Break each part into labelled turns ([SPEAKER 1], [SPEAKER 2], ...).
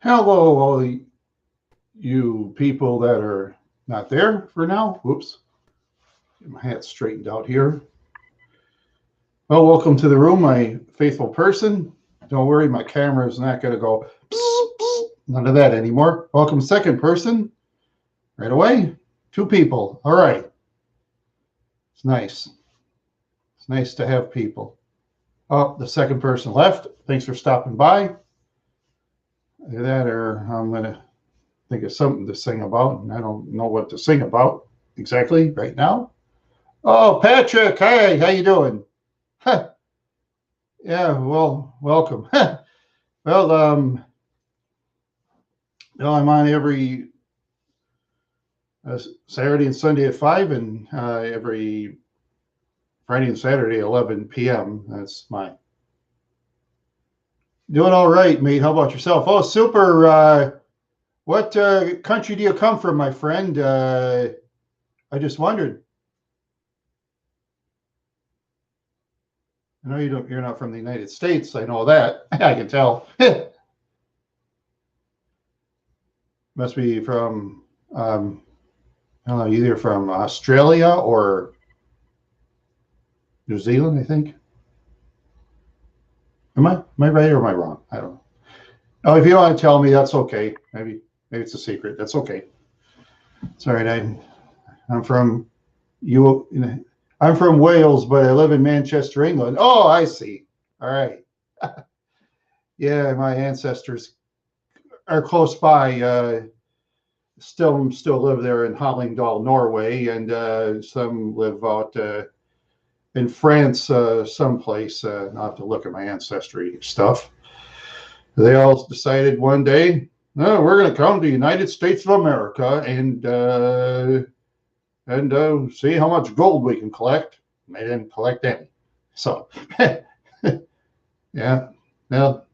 [SPEAKER 1] Hello, all you people that are not there for now. Whoops, get my hat straightened out here. Well, welcome to the room, my faithful person. Don't worry, my camera is not going to go psst, psst, none of that anymore. Welcome, second person. Right away, two people. All right. It's nice. It's nice to have people. Oh, the second person left. Thanks for stopping by. Either that or I'm going to think of something to sing about, and I don't know what to sing about exactly right now. Oh, Patrick, hey, how you doing? Huh. Yeah, well, welcome. Well, I'm on every Saturday and Sunday at 5, and every Friday and Saturday at 11 p.m. That's my doing all right, mate. How about yourself? Oh, super. What country do you come from, my friend? I just wondered. I know you don't. You're not from the United States. I know that. I can tell. Must be from. I don't know, either from Australia or New Zealand. I think. Am I right or am I wrong? I don't know. Oh, if you don't want to tell me, that's okay. Maybe it's a secret. That's okay. It's all right. I'm from you. I'm from Wales, but I live in Manchester, England. Oh, I see. All right. Yeah, my ancestors are close by. Still live there in Hallingdal, Norway, and some live out in France, someplace. I'll have to look at my ancestry stuff. They all decided one day, no, we're going to come to the United States of America and see how much gold we can collect. And they didn't collect any. So, yeah, well,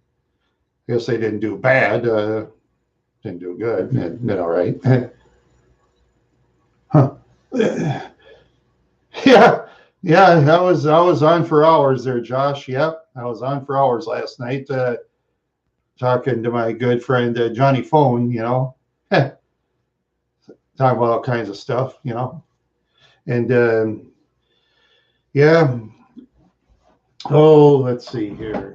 [SPEAKER 1] I guess they didn't do bad. Didn't do good. Did all right. Huh. Yeah, yeah. I was on for hours there, Josh. Yep, I was on for hours last night, talking to my good friend Johnny Phone. Talking about all kinds of stuff. And yeah. Oh, let's see here.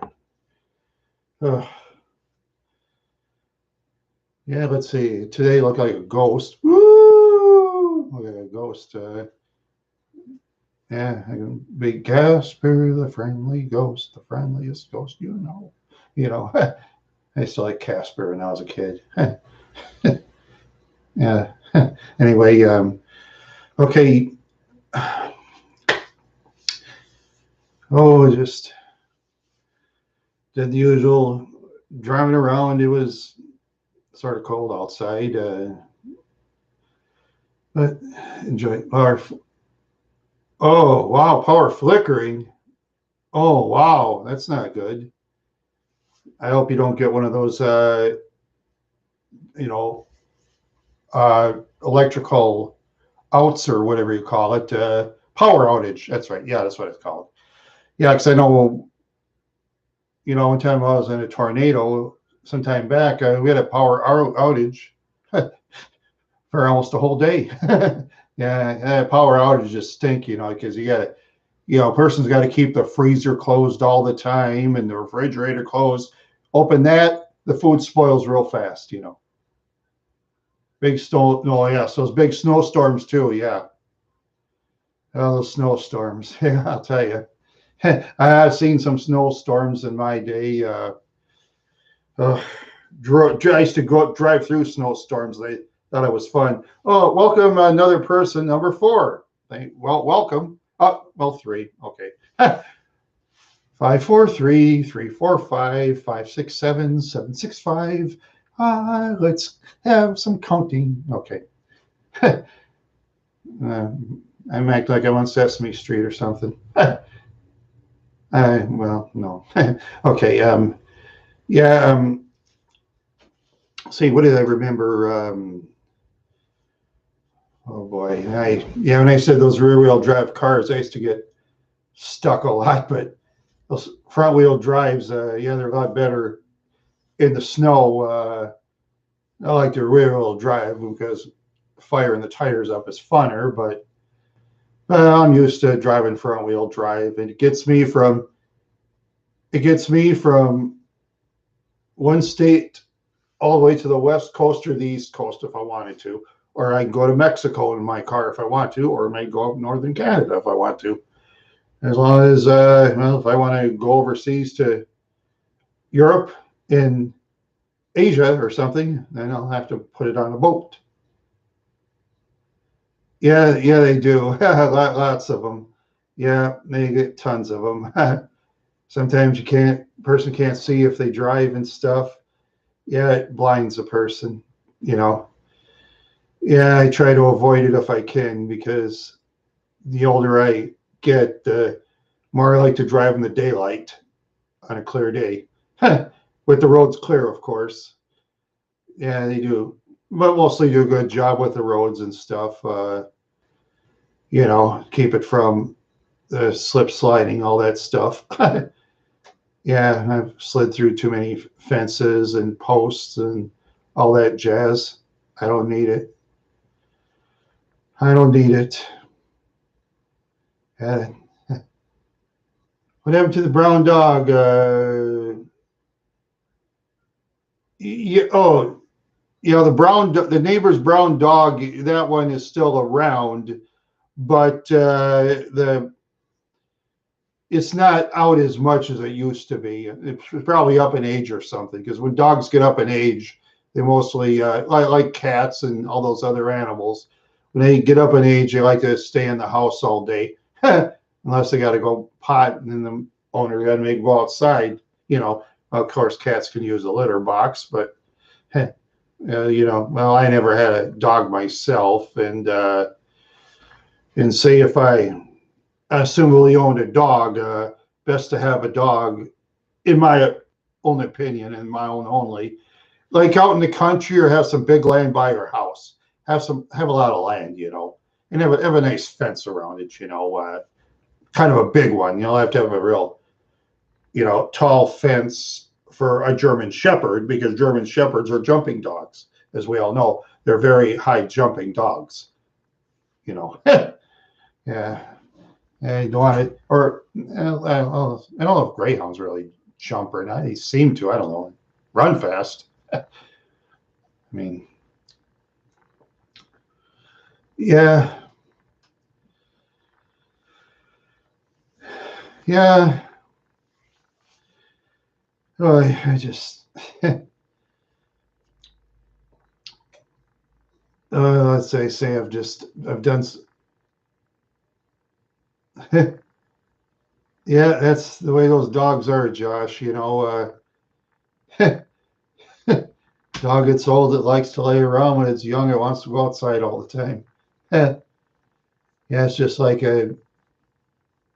[SPEAKER 1] Yeah, let's see. Today looked like a ghost. Woo! Look at a ghost. Yeah, big Casper, the friendly ghost, the friendliest ghost you know. I used to like Casper when I was a kid. Yeah. Anyway, okay. Oh, just did the usual driving around. It was sort of cold outside, but enjoy power. Oh wow, power flickering. Oh wow, that's not good. I hope you don't get one of those, electrical outs or whatever you call it. Power outage. That's right. Yeah, that's what it's called. Yeah, because I know, one time I was in a tornado some time back, we had a power outage for almost a whole day. Yeah, power outage just stink, because you got to, a person's got to keep the freezer closed all the time and the refrigerator closed. Open that, the food spoils real fast, Big snow, no, yes, those big snowstorms too, yeah. Oh, those snowstorms, yeah, I'll tell you. I've seen some snowstorms in my day. I used to drive through snowstorms. They thought it was fun. Oh, welcome another person, number 4. Welcome. Oh, well, 3. Okay. 543-345-567-765. Let's have some counting. Okay. I'm acting like I'm on Sesame Street or something. Well, no. Okay. Yeah. See, what did I remember? Oh boy. When I said those rear-wheel drive cars, I used to get stuck a lot, but those front-wheel drives, they're a lot better in the snow, I like the rear-wheel drive because firing the tires up is funner, but I'm used to driving front-wheel drive, and it gets me from one state all the way to the west coast or the east coast if I wanted to, or I can go to Mexico in my car if I want to, or I might go up northern Canada if I want to. As long as if I want to go overseas to Europe in Asia or something, then I'll have to put it on a boat. Yeah, they do. Lots of them. Yeah, they get tons of them. Sometimes person can't see if they drive and stuff. Yeah, it blinds a person, Yeah, I try to avoid it if I can, because the older I get, the more I like to drive in the daylight on a clear day. With the roads clear, of course. Yeah, they do, but mostly do a good job with the roads and stuff. Keep it from the slip sliding, all that stuff. Yeah, I've slid through too many fences and posts and all that jazz. I don't need it. I don't need it. Uh, what happened to the brown dog? The neighbor's brown dog. That one is still around, but it's not out as much as it used to be. It's probably up in age or something, because when dogs get up in age, they mostly like cats and all those other animals. When they get up in age, they like to stay in the house all day, unless they got to go pot, and then the owner got to make them go outside. Of course, cats can use a litter box, but well, I never had a dog myself, and say if I assumably owned a dog, best to have a dog, in my own opinion, and my own only, like out in the country, or have some big land by your house. Have a lot of land, and have a nice fence around it, kind of a big one. You'll have to have a real, tall fence for a German Shepherd, because German Shepherds are jumping dogs, as we all know. They're very high jumping dogs, yeah. And you don't want it, or I don't know if greyhounds really jump or not. They seem to. I don't know. Run fast. I mean, yeah, yeah. Oh, I just. Let's say I've done. Yeah, that's the way those dogs are, Josh. Dog gets old, it likes to lay around. When it's young, it wants to go outside all the time. Yeah, it's just like when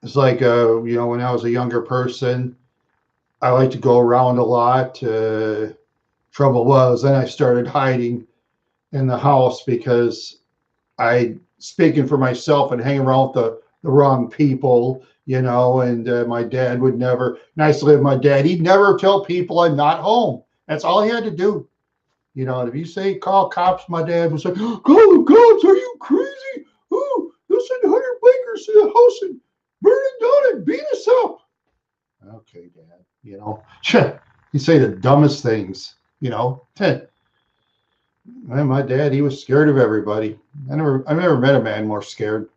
[SPEAKER 1] I was a younger person, I liked to go around a lot. Trouble was, then I started hiding in the house, because speaking for myself, and hanging around with the wrong people, and my dad would never, nice to live with my dad, he'd never tell people I'm not home. That's all he had to do. And if you say call cops, my dad was like, call the cops, are you crazy? Oh, they'll send 100 bikers to the house and burn it down and beat us up. Okay, Dad, you say the dumbest things, And my dad, he was scared of everybody. I've never met a man more scared.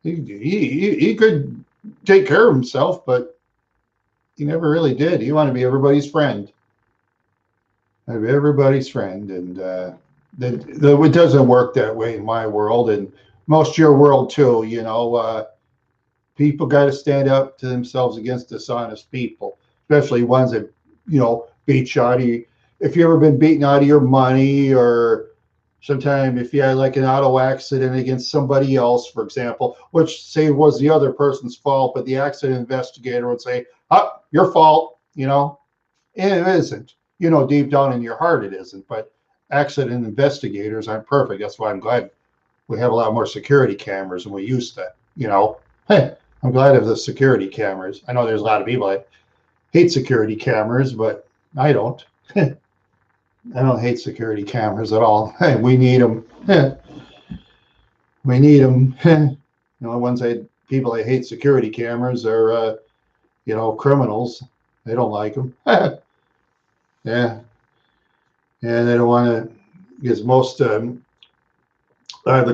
[SPEAKER 1] He could take care of himself, but he never really did. He wanted to be everybody's friend. Everybody's friend, and it doesn't work that way in my world, and most of your world too. People got to stand up to themselves against dishonest people, especially ones that beat you out of you. If you ever been beaten out of your money, or sometime if you had like an auto accident against somebody else, for example, which say was the other person's fault, but the accident investigator would say, your fault, and it isn't. Deep down in your heart it isn't, but accident investigators aren't perfect. That's why I'm glad we have a lot more security cameras than we used to. Hey, I'm glad of the security cameras. I know there's a lot of people that hate security cameras, but I don't. I don't hate security cameras at all. We need them. We need them. The only ones people that hate security cameras are, criminals. They don't like them. Yeah. And they don't want to, because most the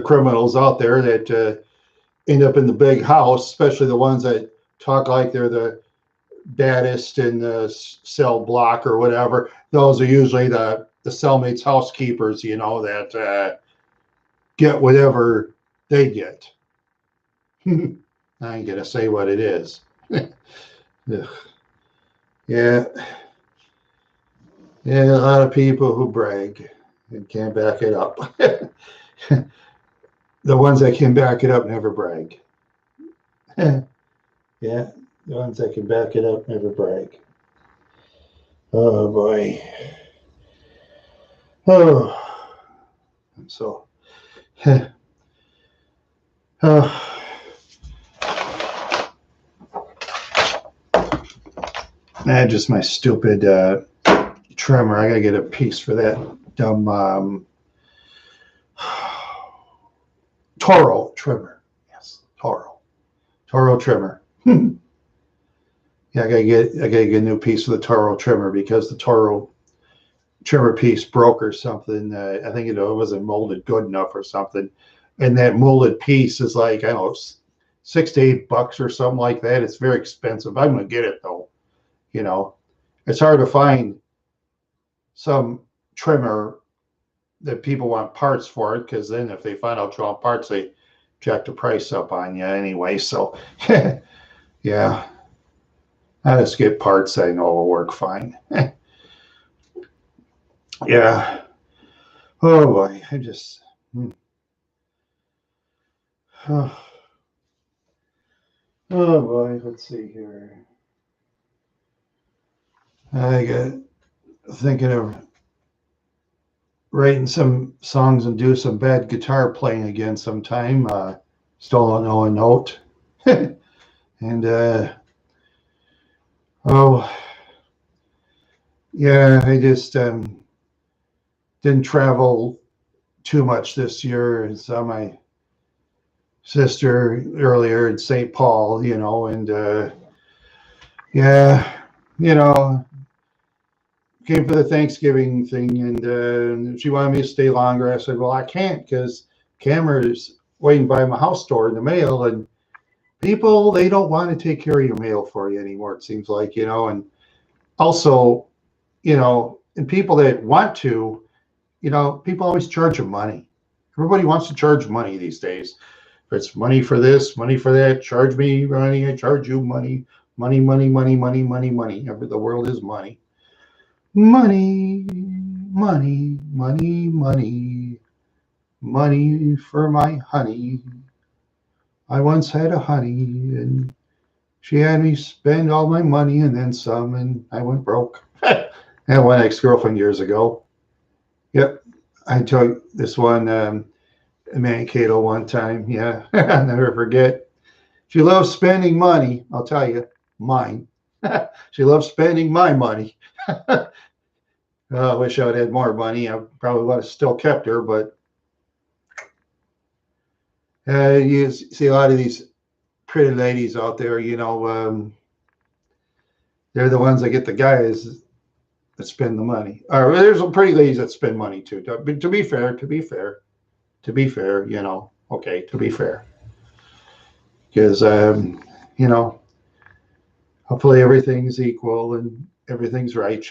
[SPEAKER 1] criminals out there that end up in the big house, especially the ones that talk like they're the baddest in the cell block or whatever, those are usually the cellmates housekeepers, that get whatever they get. I ain't gonna say what it is. Yeah. Yeah, a lot of people who brag and can't back it up. The ones that can back it up never brag. Yeah, the ones that can back it up never brag. Oh boy. Oh, so. Just my stupid trimmer. I gotta get a piece for that dumb Toro trimmer. Yes, Toro trimmer. Yeah, I gotta get a new piece of the Toro trimmer because the Toro trimmer piece broke or something. I think it wasn't molded good enough or something. And that molded piece is like, I don't know, $6 to $8 or something like that. It's very expensive. I'm gonna get it though. It's hard to find some trimmer that people want parts for it, because then if they find out you want parts, they jack the price up on you anyway. So yeah, I just get parts I know will work fine. Yeah. Oh boy, I just oh boy, let's see here. I got thinking of writing some songs and do some bad guitar playing again sometime. Still don't know a note. And oh yeah, I just didn't travel too much this year, and saw my sister earlier in St. Paul, and yeah, came for the Thanksgiving thing, and she wanted me to stay longer. I said, well, I can't, because Cameron's waiting by my house door in the mail, and people, they don't want to take care of your mail for you anymore, it seems like, and also, and people that want to, people always charge them money. Everybody wants to charge money these days. If it's money for this, money for that, charge me money, I charge you money, money, money, money, money, money, money. The world is money. Money, money, money, money, money for my honey. I once had a honey, and she had me spend all my money and then some, and I went broke. I had one ex-girlfriend years ago. Yep, I told this one Mankato one time. Yeah, I'll never forget. She loves spending money. I'll tell you, mine. She loves spending my money. I wish I would have had more money. I probably would have still kept her, but you see a lot of these pretty ladies out there, they're the ones that get the guys that spend the money. Or there's some pretty ladies that spend money too. But to be fair, okay, to be fair. Because, hopefully everything's equal and everything's right,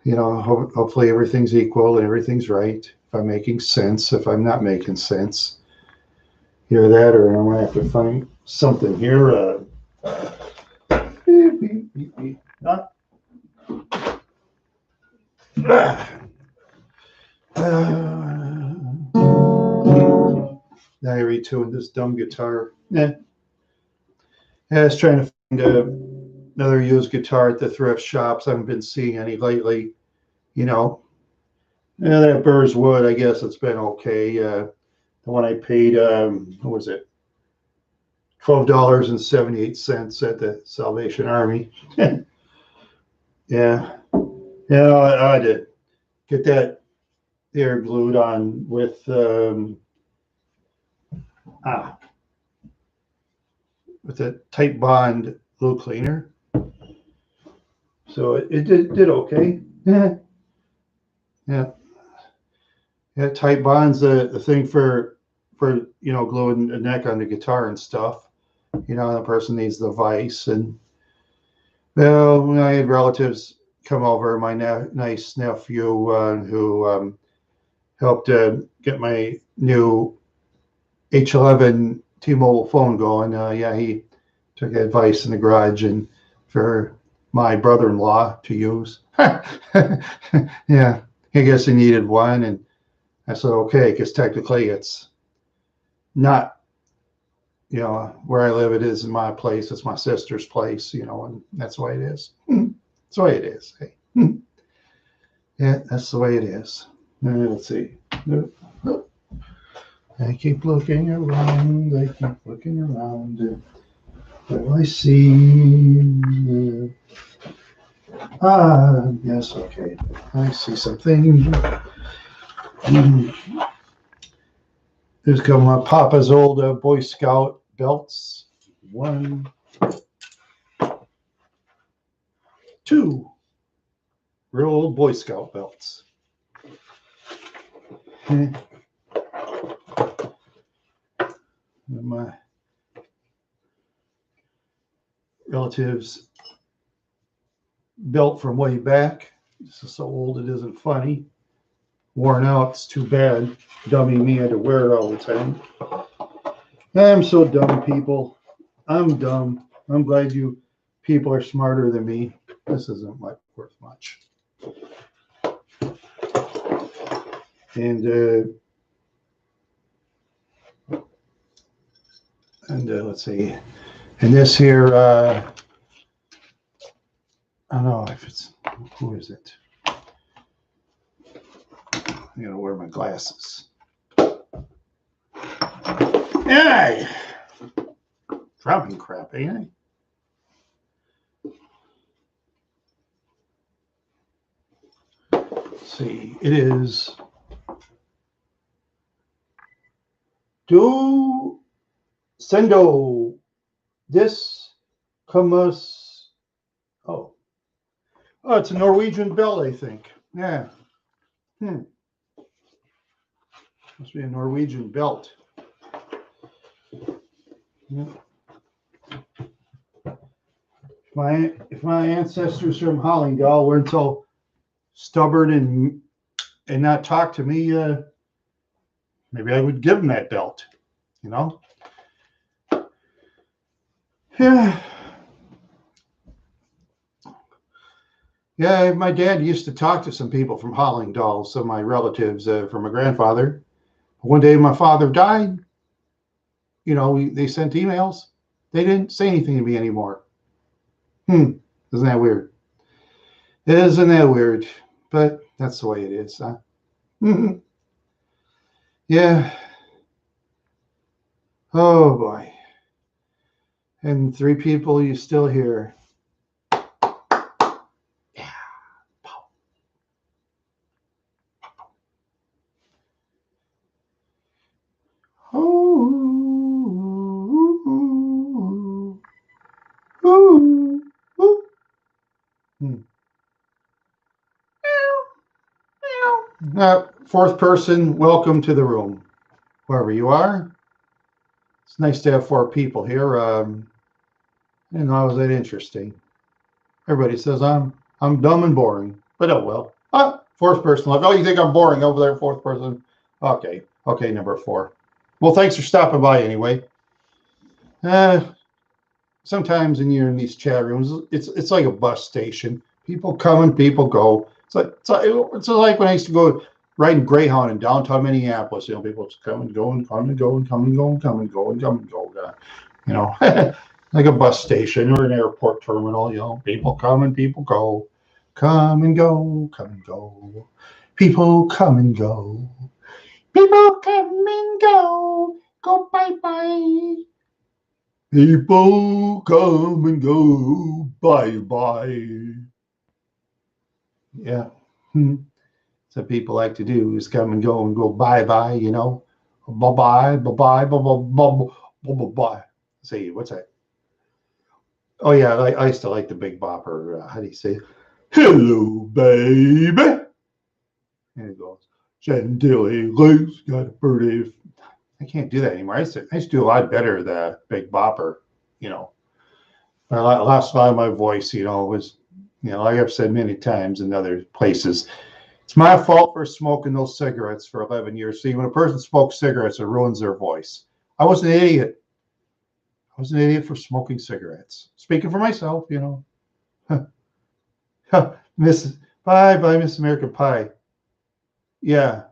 [SPEAKER 1] hopefully everything's equal and everything's right. If I'm making sense, if I'm not making sense, hear that, or I'm gonna have to find something here. Not. Now I retuned this dumb guitar. Yeah, I was trying to find another used guitar at the thrift shops. I haven't been seeing any lately. Yeah, that Burr's wood, I guess it's been okay. The one I paid, what was it? $12.78 at the Salvation Army. Yeah. Yeah, I had to get that there glued on with with a tight bond glue cleaner. So it did okay. Yeah. Yeah. Yeah, tight bonds the thing for gluing the neck on the guitar and stuff. The person needs the vise. And well, when I had relatives come over, my nice nephew who helped get my new H11 T-Mobile phone going. Yeah, he took advice in the garage and for my brother-in-law to use. Yeah, I guess he needed one, and I said okay, because technically it's not, where I live. It is my place. It's my sister's place, and that's the way it is. That's the way it is. Hey. Yeah, that's the way it is. Let's see. I keep looking around. I keep looking around. What do I see? Yes, okay. I see something. There's come my Papa's old Boy Scout belts. 1, 2. Real old Boy Scout belts. My relatives belt from way back. This is so old it isn't funny. Worn out, it's too bad. Dummy me had to wear it all the time. I'm so dumb, people. I'm dumb. I'm glad you people are smarter than me. This isn't worth much. And let's see. And this here, I don't know if it's, who is it? I'm gonna wear my glasses. Hey, dropping crap, ain't I? Let's see, it is do sendo this comes. Oh, it's a Norwegian belt, I think. Yeah. Must be a Norwegian belt. Yeah. If my ancestors from Hallingdal weren't so stubborn and not talk to me, maybe I would give them that belt. Yeah. Yeah, my dad used to talk to some people from Hallingdal, some of my relatives from my grandfather. One day my father died. They sent emails. They didn't say anything to me anymore. Isn't that weird? Isn't that weird? But that's the way it is, huh? Yeah. Oh boy. And 3 people you still hear. Yeah. Fourth person, welcome to the room, wherever you are. It's nice to have 4 people here. I didn't know it was that interesting. Everybody says I'm dumb and boring, but oh well. Fourth person, like, oh, you think I'm boring over there, fourth person? Okay, number 4. Well, thanks for stopping by anyway. Sometimes when you're in these chat rooms, it's like a bus station. People come and people go. It's like when I used to go riding Greyhound in downtown Minneapolis. People just come and go and come and go and come and go and come and go and come and go. Like a bus station or an airport terminal. People come and people go, come and go, come and go. People come and go. People come and go bye bye. People come and go, bye bye. Yeah. Some people like to do is come and go bye-bye, you know. Bye-bye, bye-bye, bye-bye, bye-bye. See, what's that? Oh, yeah, I used to like the Big Bopper. How do you say it? Hello, baby. And it goes, Chantilly Lace got a birthday. I can't do that anymore. I used to do a lot better the Big Bopper, you know. I lost a lot of my voice, you know, was, you know, like I've said many times in other places, it's my fault for smoking those cigarettes for 11 years. See, when a person smokes cigarettes, it ruins their voice. I was an idiot. I was an idiot for smoking cigarettes. Speaking for myself, you know. Miss, bye, Miss American Pie. Yeah,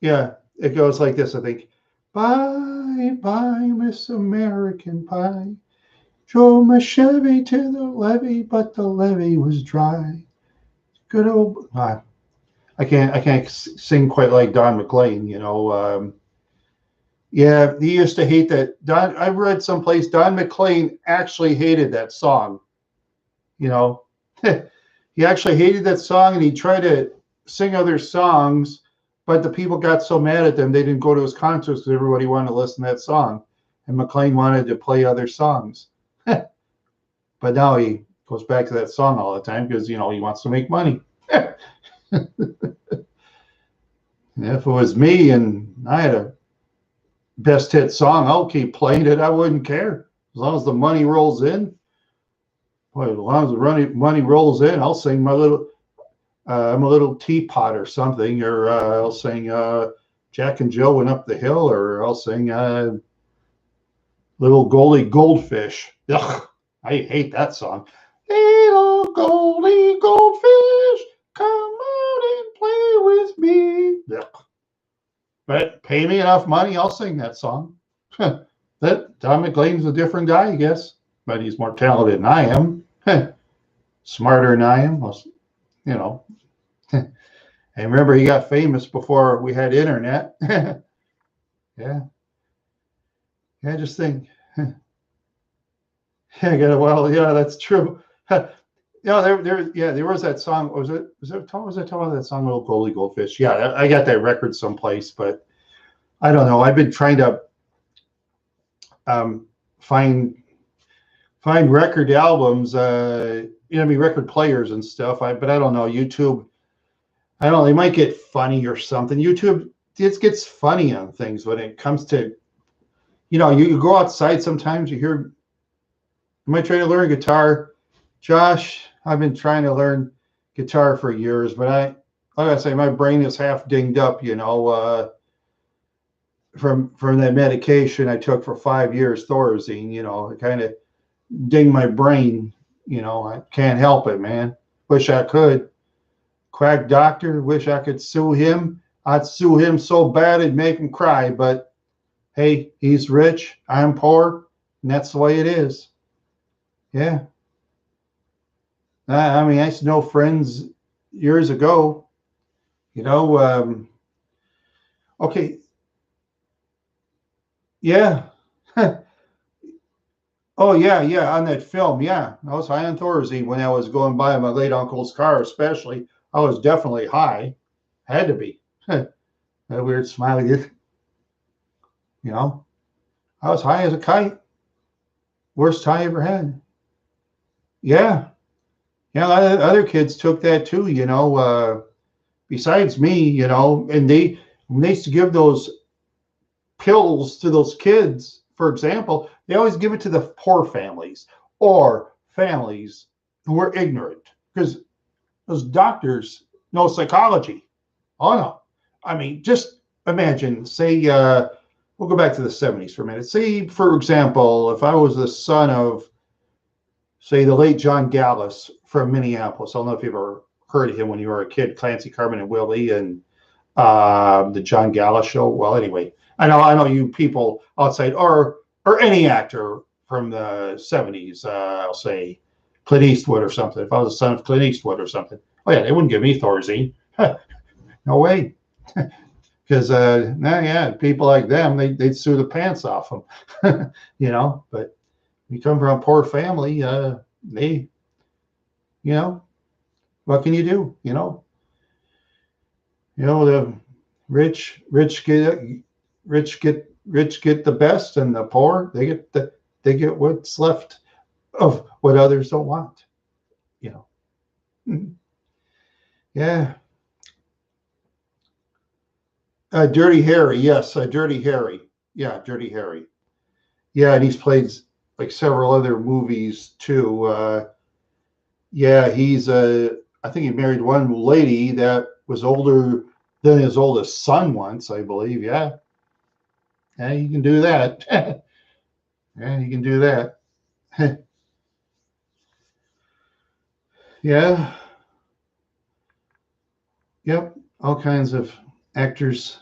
[SPEAKER 1] yeah. It goes like this, I think. Bye, Miss American Pie. Drove my Chevy to the levee, but the levee was dry. Good old. I can't sing quite like Don McLean, you know. Yeah, he used to hate that. I read someplace Don McLean actually hated that song. You know, he actually hated that song, and he tried to sing other songs, but the people got so mad at them they didn't go to his concerts because everybody wanted to listen to that song, and McLean wanted to play other songs. But now he goes back to that song all the time because you know he wants to make money. If it was me and I had a best hit song, I'll keep playing it. I wouldn't care as long as the money rolls in. Boy, as long as the money rolls in, I'll sing my little. I'm a little teapot or something, or I'll sing Jack and Jill went up the hill, or I'll sing Little Goldie Goldfish. Ugh, I hate that song. Little Goldie Goldfish, come out and play with me. Ugh. But pay me enough money, I'll sing that song. That Don McLean's a different guy, I guess, but he's more talented than I am. Smarter than I am, you know. And remember, he got famous before we had internet. Yeah, yeah. Just think. Yeah, well, yeah, that's true. Yeah, there was that song. Was I talking about that song, Little Goldie Goldfish? Yeah, I got that record someplace, but I don't know. I've been trying to find record albums, you know, I mean, record players and stuff. But I don't know. YouTube, I don't know. They might get funny or something. YouTube just gets funny on things when it comes to, you know, you go outside sometimes, you hear, am I trying to learn guitar? Josh, I've been trying to learn guitar for years, but like I say, my brain is half dinged up, you know, from that medication I took for 5 years, Thorazine, you know, it kind of dinged my brain, you know, I can't help it, man. Wish I could. Quack doctor, wish I could sue him. I'd sue him so bad it'd make him cry, but hey, he's rich, I'm poor, and that's the way it is. Yeah. I mean, I used to know friends years ago, you know, okay, yeah. Oh, yeah, on that film, yeah. I was high on Thorazine when I was going by my late uncle's car, especially. I was definitely high. Had to be. That weird smiley, you know. I was high as a kite. Worst high I ever had. Yeah. Yeah, other kids took that too, you know, besides me, you know, and when they used to give those pills to those kids, for example, they always give it to the poor families or families who were ignorant because those doctors know psychology. Oh no. I mean, just imagine, say, we'll go back to the 70s for a minute. Say, for example, if I was the son of, say, the late John Gallus from Minneapolis. I don't know if you've ever heard of him when you were a kid, Clancy, Carmen, and Willie, and the John Gallus show. Well, anyway, I know you people outside, or any actor from the 70s. I'll say Clint Eastwood or something. If I was the son of Clint Eastwood or something, oh yeah, they wouldn't give me Thorazine. No way. Because yeah, people like them, they'd sue the pants off them, you know. But you come from a poor family, they, you know, what can you do? The rich get the best, and the poor they get what's left of what others don't want. Yeah. Dirty Harry, yes, Dirty Harry. Yeah, Dirty Harry. Yeah, and he's played like several other movies too. Yeah, I think he married one lady that was older than his oldest son once, I believe. Yeah. Yeah, you can do that. Yeah, you can do that. Yeah. Yep. All kinds of actors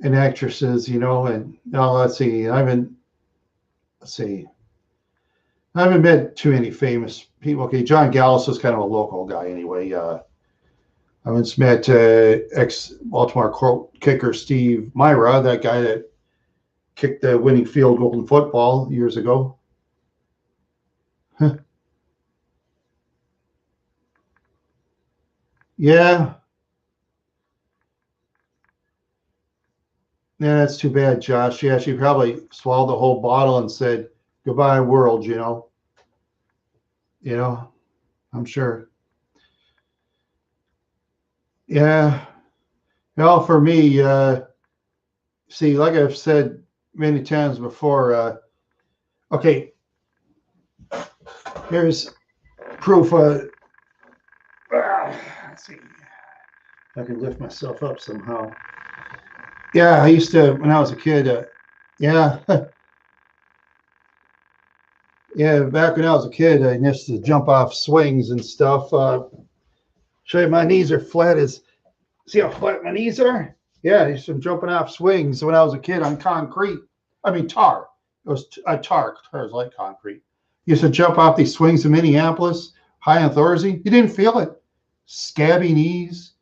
[SPEAKER 1] and actresses, and now let's see. I haven't met too many famous people. Okay, John Gallus was kind of a local guy anyway. I once met ex-Baltimore kicker Steve Myra, that guy that kicked the winning field goal in football years ago. Yeah. Yeah, that's too bad, Josh. Yeah, she probably swallowed the whole bottle and said, "Goodbye, world," You know, I'm sure. Yeah. Well, for me, see, like I've said many times before, okay, here's proof. Let's see if I can lift myself up somehow. Yeah, I used to, when I was a kid, yeah, yeah, back when I was a kid, I used to jump off swings and stuff. Show you my knees are flat as, see how flat my knees are? Yeah, I used to jumping off swings when I was a kid on concrete. I mean, tar. It was tar. Tar is like concrete. Used to jump off these swings in Minneapolis, high on Thorsey. You didn't feel it. Scabby knees.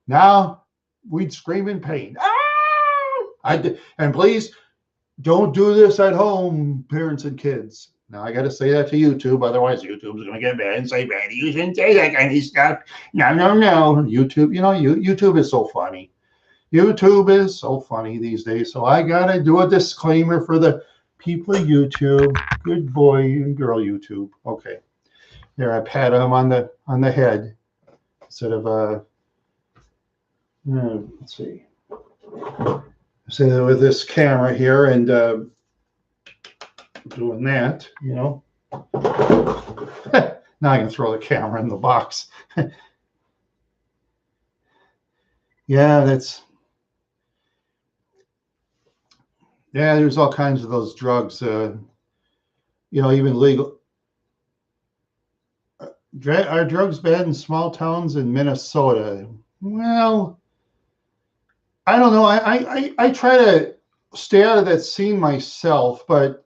[SPEAKER 1] Now we'd scream in pain. And please don't do this at home, parents and kids. Now I got to say that to YouTube, otherwise YouTube's going to get mad and say, "Randy, you shouldn't say that kind of stuff." No, no, no. YouTube, YouTube is so funny. YouTube is so funny these days. So I got to do a disclaimer for the people of YouTube. Good boy and girl YouTube. Okay. There, I pat him on the head instead of let's see. So with this camera here and doing that, now I can throw the camera in the box. Yeah, there's all kinds of those drugs, even legal. Are drugs bad in small towns in Minnesota? Well, I don't know. I try to stay out of that scene myself, but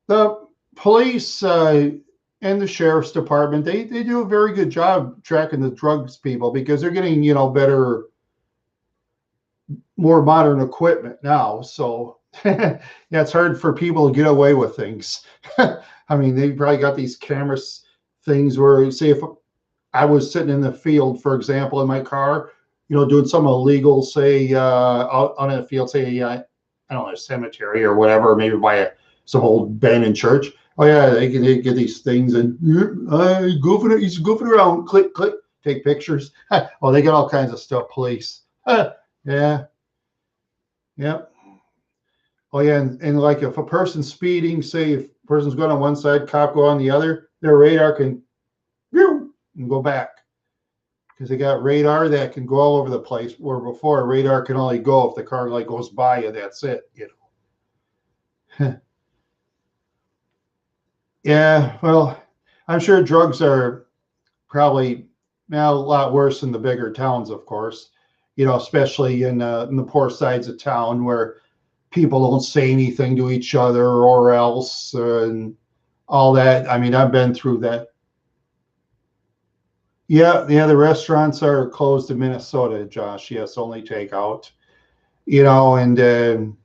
[SPEAKER 1] the police and the sheriff's department, they do a very good job tracking the drugs people because they're getting, better, more modern equipment now. So yeah, it's hard for people to get away with things. I mean, they probably got these cameras things where, say, if I was sitting in the field, for example, in my car, doing some illegal, say, out on a field, say, I don't know, a cemetery or whatever, maybe by some old abandoned church. Oh yeah, they get these things and he's goofing around, click, click, take pictures. Oh, they got all kinds of stuff, police. Yeah. Yep. Oh yeah, and like if a person's speeding, say if a person's going on one side, cop go on the other, their radar can and go back. Because they got radar that can go all over the place, where before radar can only go if the car like goes by you, that's it, Yeah, well, I'm sure drugs are probably now a lot worse in the bigger towns, of course, especially in the poor sides of town where people don't say anything to each other or else and all that. I mean, I've been through that. Yeah, the restaurants are closed in Minnesota, Josh. Yes, only takeout. And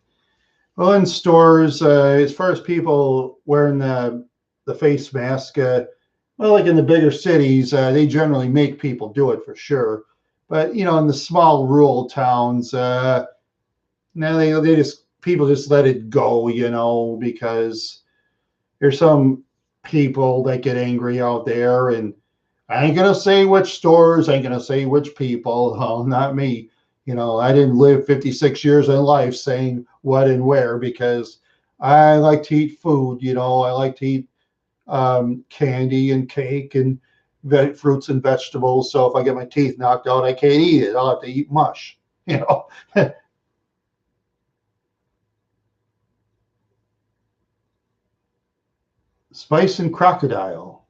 [SPEAKER 1] well, in stores, as far as people wearing the face mask, Well, like in the bigger cities, they generally make people do it for sure. But in the small rural towns, now they just people just let it go, because there's some people that get angry out there, and I ain't gonna say which stores, I ain't gonna say which people. Oh, not me. I didn't live 56 years in life saying what and where because I like to eat food. I like to eat candy and cake and fruits and vegetables. So if I get my teeth knocked out, I can't eat it. I'll have to eat mush. You know, Spice and crocodile.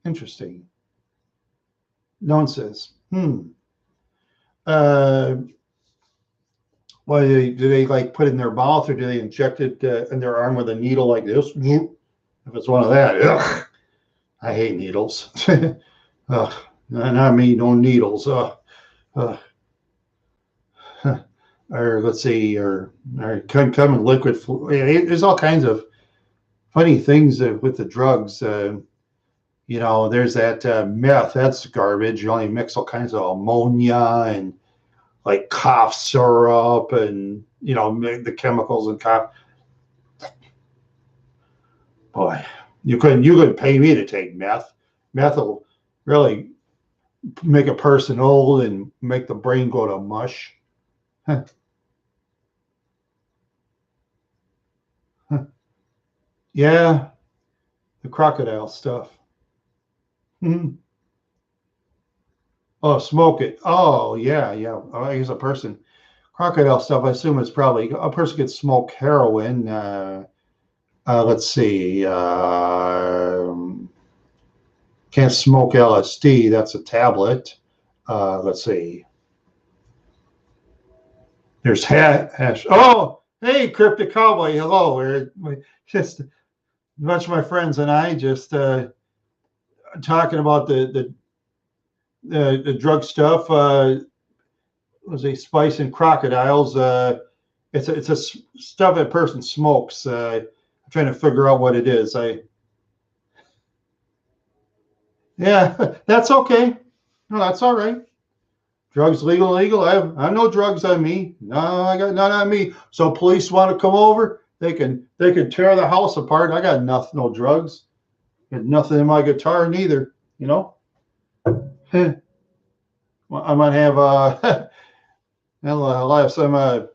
[SPEAKER 1] Interesting. Nonsense. Uh, Why do they like put it in their mouth or do they inject it in their arm with a needle like this? If it's one of that, ugh, I hate needles. Ugh, not me, no needles. Uh, or let's see, or come in liquid. There's all kinds of funny things with the drugs. There's that meth. That's garbage. You only mix all kinds of ammonia and like cough syrup and the chemicals in cough. Boy, you couldn't pay me to take meth. Meth will really make a person old and make the brain go to mush. Huh, huh. Yeah, the crocodile stuff. Hmm. Oh, smoke it. Oh, yeah, yeah. Oh, I guess a person crocodile stuff. I assume it's probably a person could smoke heroin. Let's see. Can't smoke LSD. That's a tablet. Let's see. There's hash. Oh, hey, Cryptic Cowboy. Hello. Just a bunch of my friends and I just talking about the drug stuff. Was a spice and crocodiles. It's a stuff a person smokes. I'm trying to figure out what it is. Yeah, that's okay. No, that's all right. Drugs legal. I have no drugs on me. No, I got none on me. So police want to come over, they can tear the house apart. I got nothing, no drugs. Got nothing in my guitar neither. Well, I might have I'll have some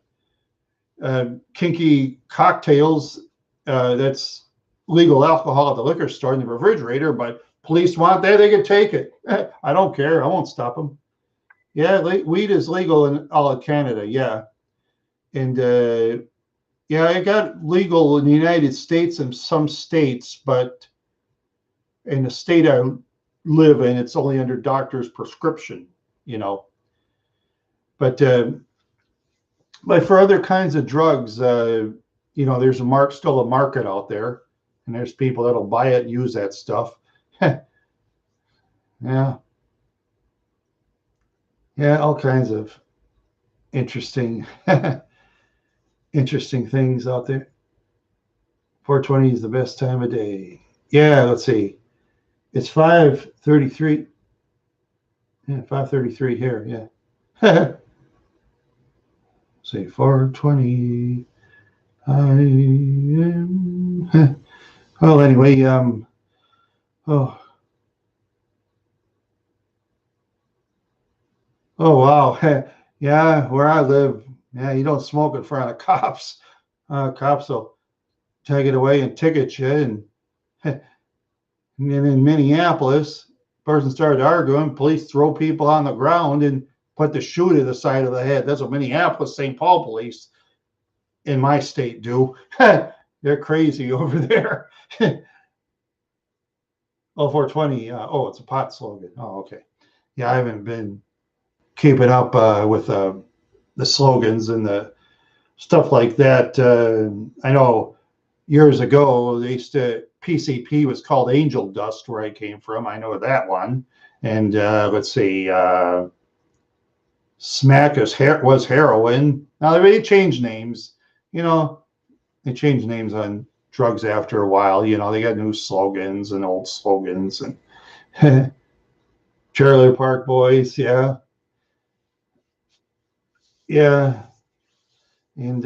[SPEAKER 1] kinky cocktails. That's legal alcohol at the liquor store in the refrigerator, but police want that, they can take it. I don't care. I won't stop them. Yeah, weed is legal in all of Canada. Yeah, and yeah, it got legal in the United States and some states, but in the state I live in, it's only under doctor's prescription. You know, but for other kinds of drugs, there's still a market out there, and there's people that'll buy it and use that stuff. Yeah, yeah, all kinds of interesting, interesting things out there. 420 is the best time of day. Yeah, let's see. It's 5:33. Yeah, 5:33 here. Yeah. Say 420. I am. Well, anyway, oh, oh, wow. Yeah, where I live, yeah, you don't smoke in front of cops. Cops will take it away and ticket you. And then in Minneapolis, person started arguing. Police throw people on the ground and put the shoe to the side of the head. That's what Minneapolis, St. Paul police in my state do. They're crazy over there. Oh, 420. It's a pot slogan. Oh, okay. Yeah, I haven't been keeping up with the slogans and the stuff like that. I know years ago they used to PCP was called Angel Dust where I came from. I know that one. And let's see, Smack was heroin. Now they changed names. They changed names on drugs after a while. You know, they got new slogans and old slogans and Trailer Park Boys, yeah. Yeah. And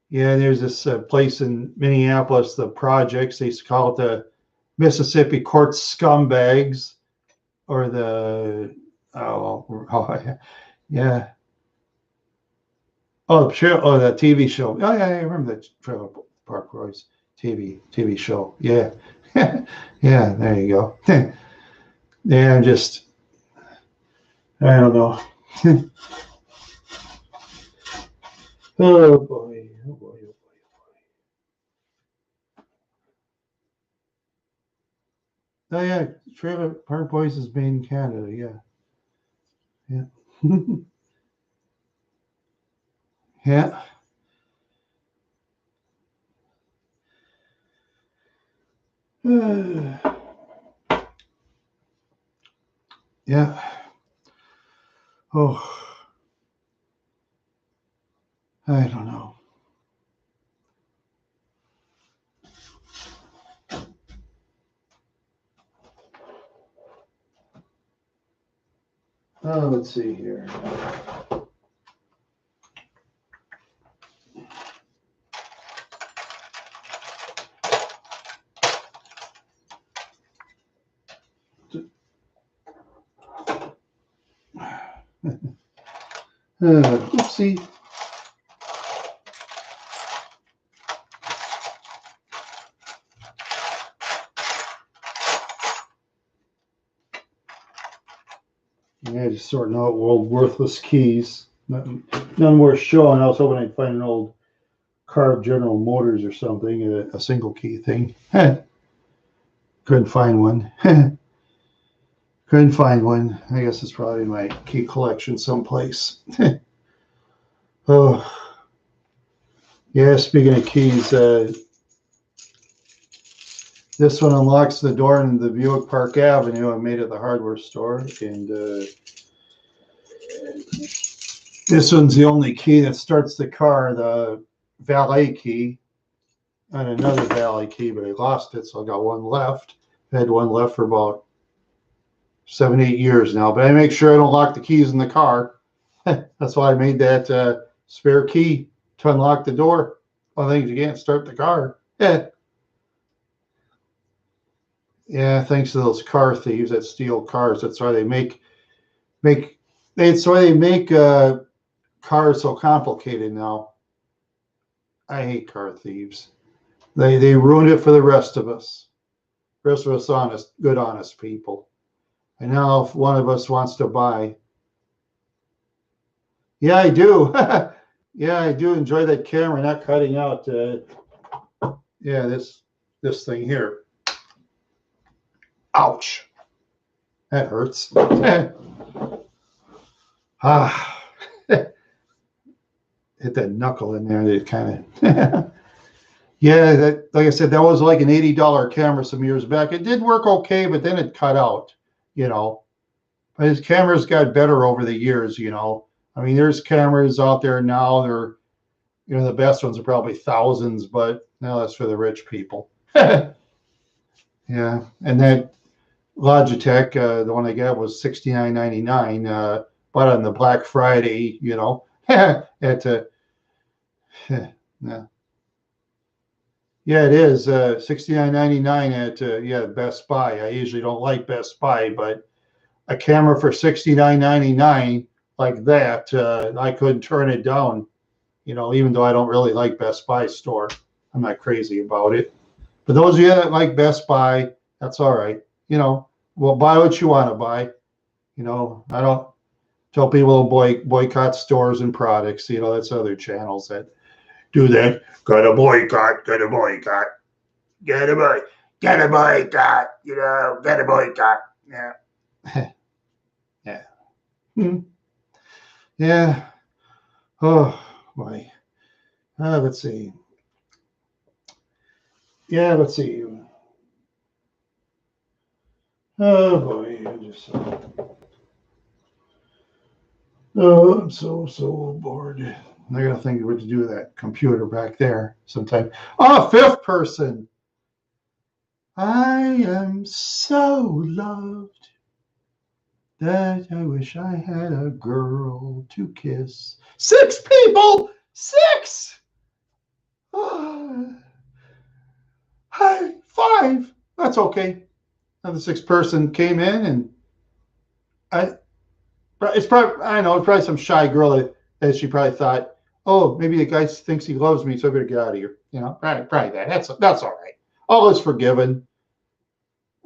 [SPEAKER 1] yeah, there's this place in Minneapolis, the Projects. They used to call it the Mississippi Court Scumbags, or the yeah. Oh, the TV show. Oh yeah, I remember that Trailer Park Boys TV show. Yeah, yeah. There you go. Yeah, I'm just, I don't know. Oh boy, oh boy, oh boy. Oh yeah, Trailer Park Boys is made in Canada. Yeah, yeah, yeah, yeah. Oh, I don't know. Oh, let's see here. Oopsie. Yeah, just sorting out old worthless keys. None worth showing. I was hoping I'd find an old carved General Motors or something, a single key thing. Couldn't find one. Couldn't find one. I guess it's probably in my key collection someplace. Oh, yeah. Speaking of keys, this one unlocks the door in the Buick Park Avenue. I made it at the hardware store, and this one's the only key that starts the car. The valet key, and another valet key, but I lost it, so I got one left. I had one left for about 7-8 years now, but I make sure I don't lock the keys in the car. That's why I made that spare key to unlock the door. One thing, you can't start the car. Yeah, thanks to those car thieves that steal cars. That's why they make that's why they make cars so complicated now. I hate car thieves. They ruin it for the rest of us. The rest of us honest, good, honest people. And now if one of us wants to buy, yeah, I do. Yeah, I do enjoy that camera not cutting out. Yeah, this thing here. Ouch. That hurts. Ah, hit that knuckle in there. It kind of. Yeah, that, like I said, that was like an $80 camera some years back. It did work okay, but then it cut out. You know, but his cameras got better over the years. You know, I mean, there's cameras out there now. They're, you know, the best ones are probably thousands, but now that's for the rich people. Yeah, and that Logitech, the one I got was $69.99. Bought on the Black Friday, you know, at yeah. Yeah, it is $69.99 at Best Buy. I usually don't like Best Buy, but a camera for $69.99 like that, I couldn't turn it down. You know, even though I don't really like Best Buy store, I'm not crazy about it. But those of you that like Best Buy, that's all right. You know, well, buy what you want to buy. You know, I don't tell people to boycott stores and products. You know, that's other channels that do that. Gotta boycott, gotta boycott, gotta boycott, gotta boycott, you know, gotta boycott. Yeah. Yeah. Yeah. Oh, boy. Let's see. Yeah, let's see. Oh, boy. Oh, I'm so bored. I gotta think of what to do with that computer back there sometime. Oh, fifth person. I am so loved that I wish I had a girl to kiss. 6 people! 6! Oh, hi, 5. That's okay. Now the 6th person came in, and it's probably, I know, it's probably some shy girl that she probably thought, oh, maybe the guy thinks he loves me, so I better get out of here. Probably that. That's all right. All is forgiven.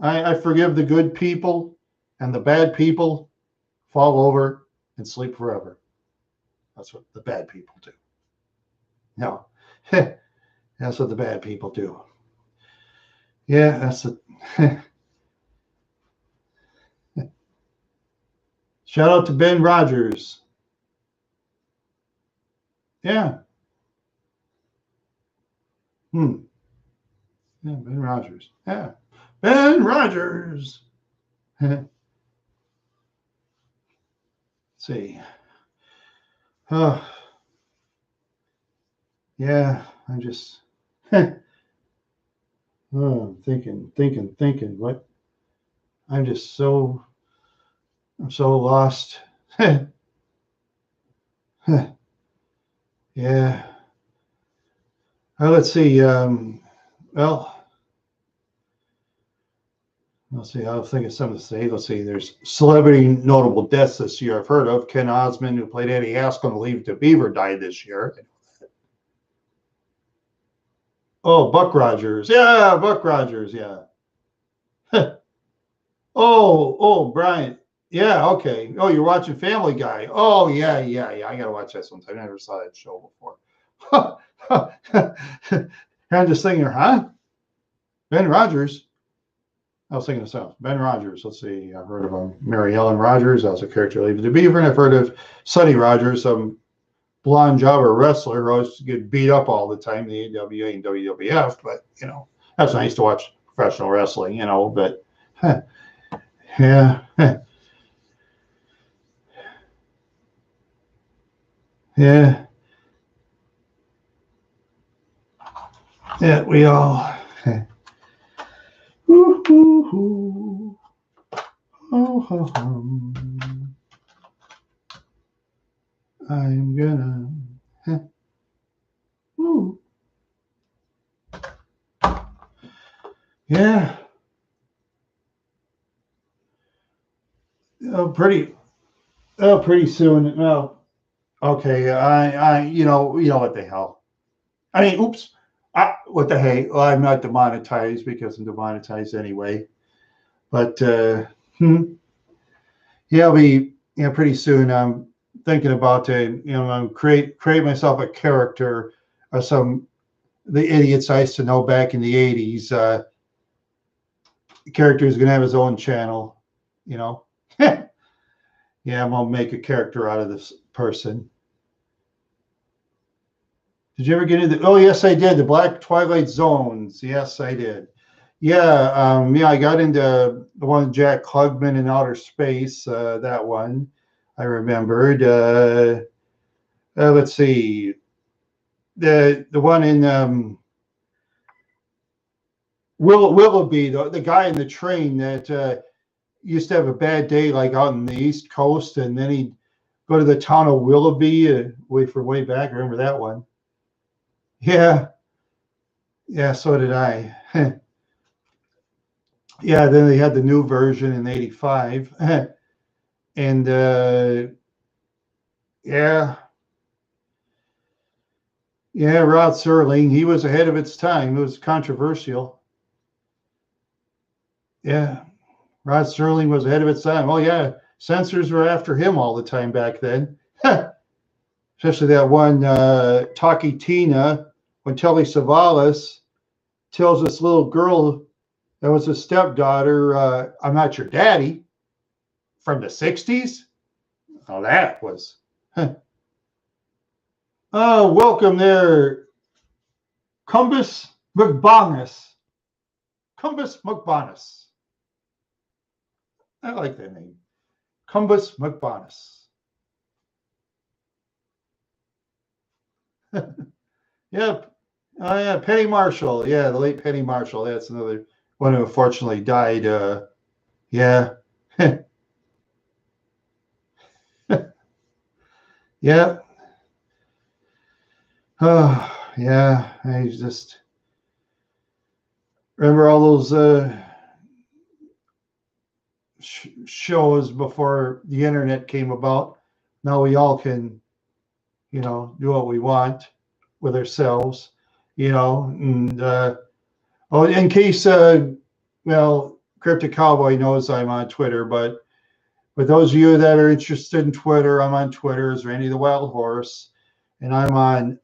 [SPEAKER 1] I forgive the good people, and the bad people fall over and sleep forever. That's what the bad people do. No, that's what the bad people do. Yeah, that's it. Shout out to Ben Rogers. Yeah. Yeah, Ben Rogers. Yeah. Ben Rogers. Let's see. Oh, yeah, I'm just thinking. What? I'm just I'm so lost. Yeah. Let's see. Well, let's see. I'll think of something to say. Let's see. There's celebrity notable deaths this year I've heard of. Ken Osmond, who played Eddie Haskell in Leave It to Beaver, died this year. Oh, Buck Rogers. Yeah, Buck Rogers. Yeah. Brian. Yeah, okay. Oh, you're watching Family Guy. Oh, yeah. I gotta watch that sometime. I never saw that show before. I'm just thinking, huh? Ben Rogers. I was thinking of something. Ben Rogers. Let's see. I've heard of him. Mary Ellen Rogers. That was a character Leave It to Beaver. And I've heard of Sonny Rogers, some blonde jobber wrestler who always get beat up all the time, the AWA and WWF. But, that's nice to watch professional wrestling, but yeah. Yeah. Yeah, we all. Ooh. Oh, I'm gonna. Ooh. Yeah. Pretty soon. No. Okay. What the hell? I mean, oops. What the hey? Well, I'm not demonetized because I'm demonetized anyway. But yeah, I'll be pretty soon. I'm thinking about create myself a character of some the idiots I used to know back in the '80s. The character is gonna have his own channel. Yeah, I'm gonna make a character out of this person. Did you ever get into? Oh, yes, I did. The Black Twilight Zones. Yes, I did. Yeah, I got into the one with Jack Klugman in Outer Space. That one I remembered. Let's see, the one in Willoughby, the guy in the train that used to have a bad day, like out on the East Coast, and then he'd go to the town of Willoughby, way back. I remember that one. Yeah, so did I. Yeah, then they had the new version in '85, and yeah, Rod Serling, he was ahead of its time. It was controversial. Yeah, Rod Serling was ahead of its time. Oh yeah, censors were after him all the time back then. Especially that one Talkie Tina, when Telly Savalas tells this little girl that was a stepdaughter, I'm not your daddy, from the 60s. Oh, that was. Oh, welcome there, Cumbus McBonus. Cumbus McBonus. I like that name. Cumbus McBonus. Yep. Oh yeah, Penny Marshall. Yeah, the late Penny Marshall. That's another one who unfortunately died. Yeah. Yeah. Oh, yeah. I just remember all those shows before the internet came about. Now we all can, do what we want with ourselves, and oh, in case, well, Cryptic Cowboy knows I'm on Twitter, but those of you that are interested in Twitter, I'm on Twitter as Randy the Wild Horse, and I'm on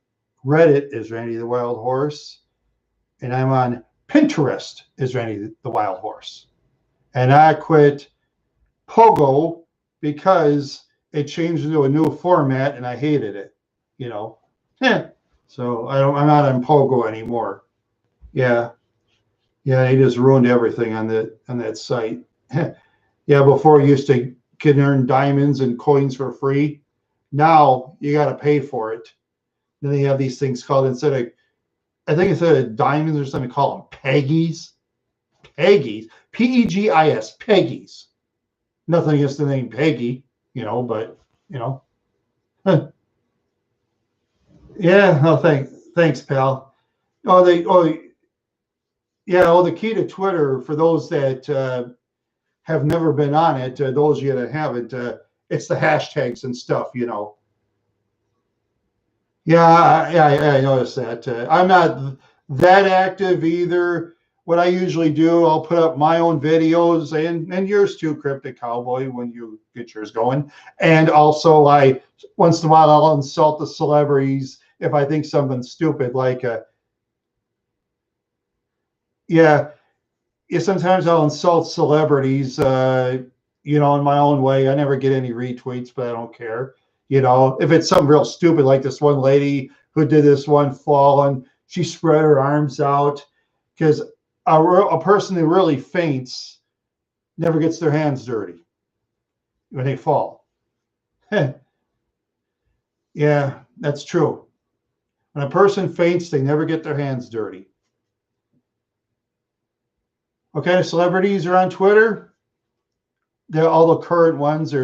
[SPEAKER 1] Reddit as Randy the Wild Horse, and I'm on Pinterest as Randy the Wild Horse. And I quit Pogo because it changed into a new format and I hated it, you know. So I'm not on Pogo anymore. Yeah. Yeah, he just ruined everything on that site. Yeah, before you used to can earn diamonds and coins for free. Now you got to pay for it. Then they have these things called I think instead of diamonds or something, call them Peggies. Peggies, Pegis, Peggies. Nothing against the name Peggy, but you know. Yeah, no, thanks, pal. Yeah. Oh, the key to Twitter for those that have never been on it, those of you that haven't, it's the hashtags and stuff, Yeah, I noticed that. I'm not that active either. What I usually do, I'll put up my own videos and yours too, Cryptic Cowboy, when you get yours going. And also, I once in a while I'll insult the celebrities if I think something's stupid, like yeah, yeah. Sometimes I'll insult celebrities, in my own way. I never get any retweets, but I don't care. If it's something real stupid, like this one lady who did this one fall and she spread her arms out, because a person who really faints never gets their hands dirty when they fall. Yeah, that's true. When a person faints, they never get their hands dirty. What kind of celebrities are on Twitter? They're all the current ones.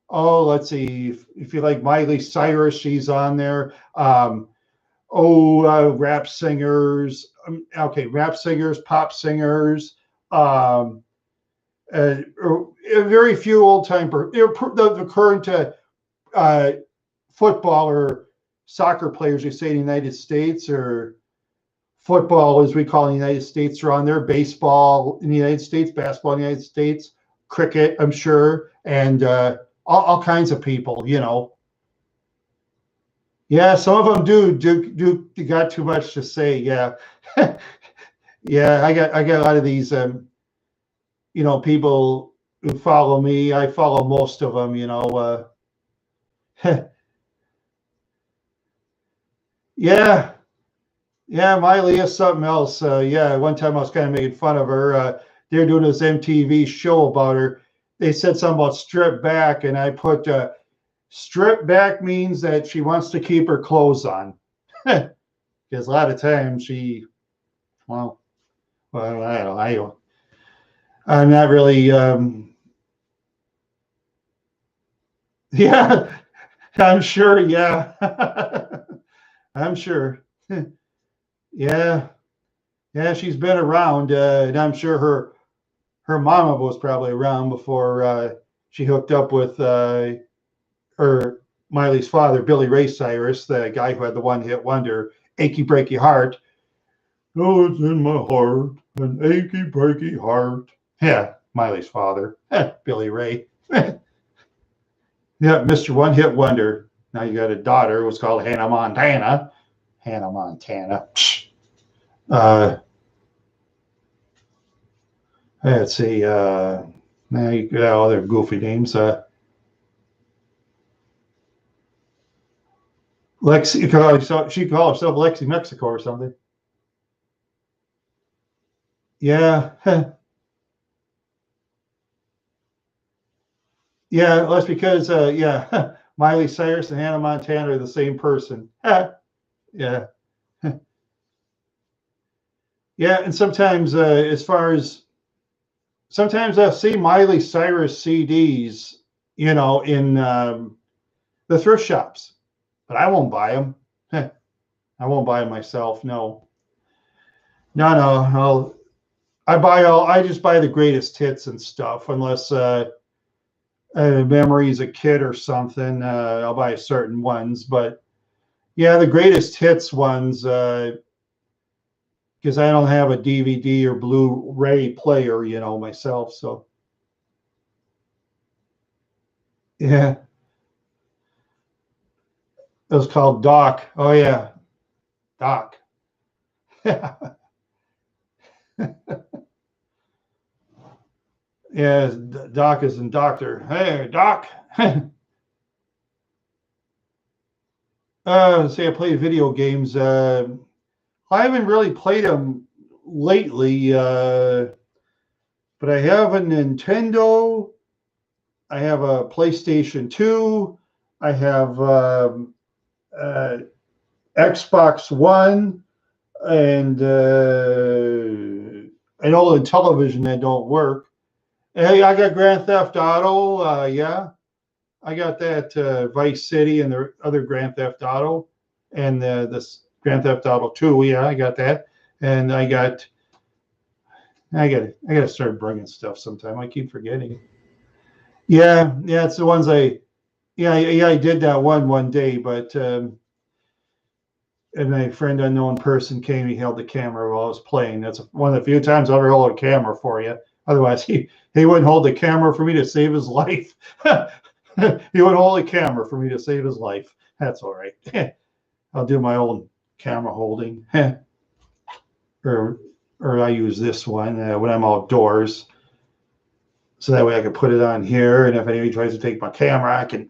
[SPEAKER 1] Let's see. If you like Miley Cyrus, she's on there. Rap singers. Okay, rap singers, pop singers. Very few old time. The current football or soccer players, we say in the United States, or football as we call it in the United States, are on there. Baseball in the United States, basketball in the United States, cricket, I'm sure, and all kinds of people, Yeah, some of them do got too much to say. Yeah, yeah. I got a lot of these, people who follow me. I follow most of them. Yeah, yeah. Miley is something else. Yeah, one time I was kind of making fun of her. They were doing this MTV show about her. They said something about strip back, and I put strip back means that she wants to keep her clothes on. Because a lot of times well, I don't know. I'm not really, yeah, I'm sure. Yeah, I'm sure. Yeah, yeah, she's been around, and I'm sure her mama was probably around before she hooked up with her Miley's father, Billy Ray Cyrus, the guy who had the one-hit wonder, "Achy Breaky Heart." Oh, it's in my heart, an achy breaky heart. Yeah, Miley's father, Billy Ray. Yeah, Mr. One Hit Wonder. Now you got a daughter who was called Hannah Montana. Hannah Montana. Uh, let's see. Now you got all their goofy names. Lexi, she called herself Lexi Mexico or something. Yeah. Yeah, well, that's because, yeah, Miley Cyrus and Hannah Montana are the same person. Yeah. Yeah, and sometimes sometimes I'll see Miley Cyrus CDs, in the thrift shops, but I won't buy them. I won't buy them myself. No, no. I just buy the greatest hits and stuff, unless memory's a kid or something. I'll buy certain ones, but yeah, the greatest hits ones, because I don't have a DVD or Blu-ray player, myself. So yeah, it was called Doc. Oh yeah, Doc. Yeah, Doc is in doctor. Hey, Doc. Say I play video games. I haven't really played them lately, but I have a Nintendo. I have a PlayStation 2. I have uh, Xbox One, and an old television that don't work. Hey, I got Grand Theft Auto. Yeah, I got that Vice City and the other Grand Theft Auto, and this Grand Theft Auto 2. Yeah, I got that, and I got to start bringing stuff sometime. I keep forgetting. Yeah, yeah, it's the ones yeah, I did that one day, but and my friend unknown person came. He held the camera while I was playing. That's one of the few times I'll ever hold a camera for you. Otherwise, he wouldn't hold the camera for me to save his life. He would hold a camera for me to save his life. That's all right. I'll do my own camera holding, or I use this one when I'm outdoors, so that way I can put it on here, and if anybody tries to take my camera, I can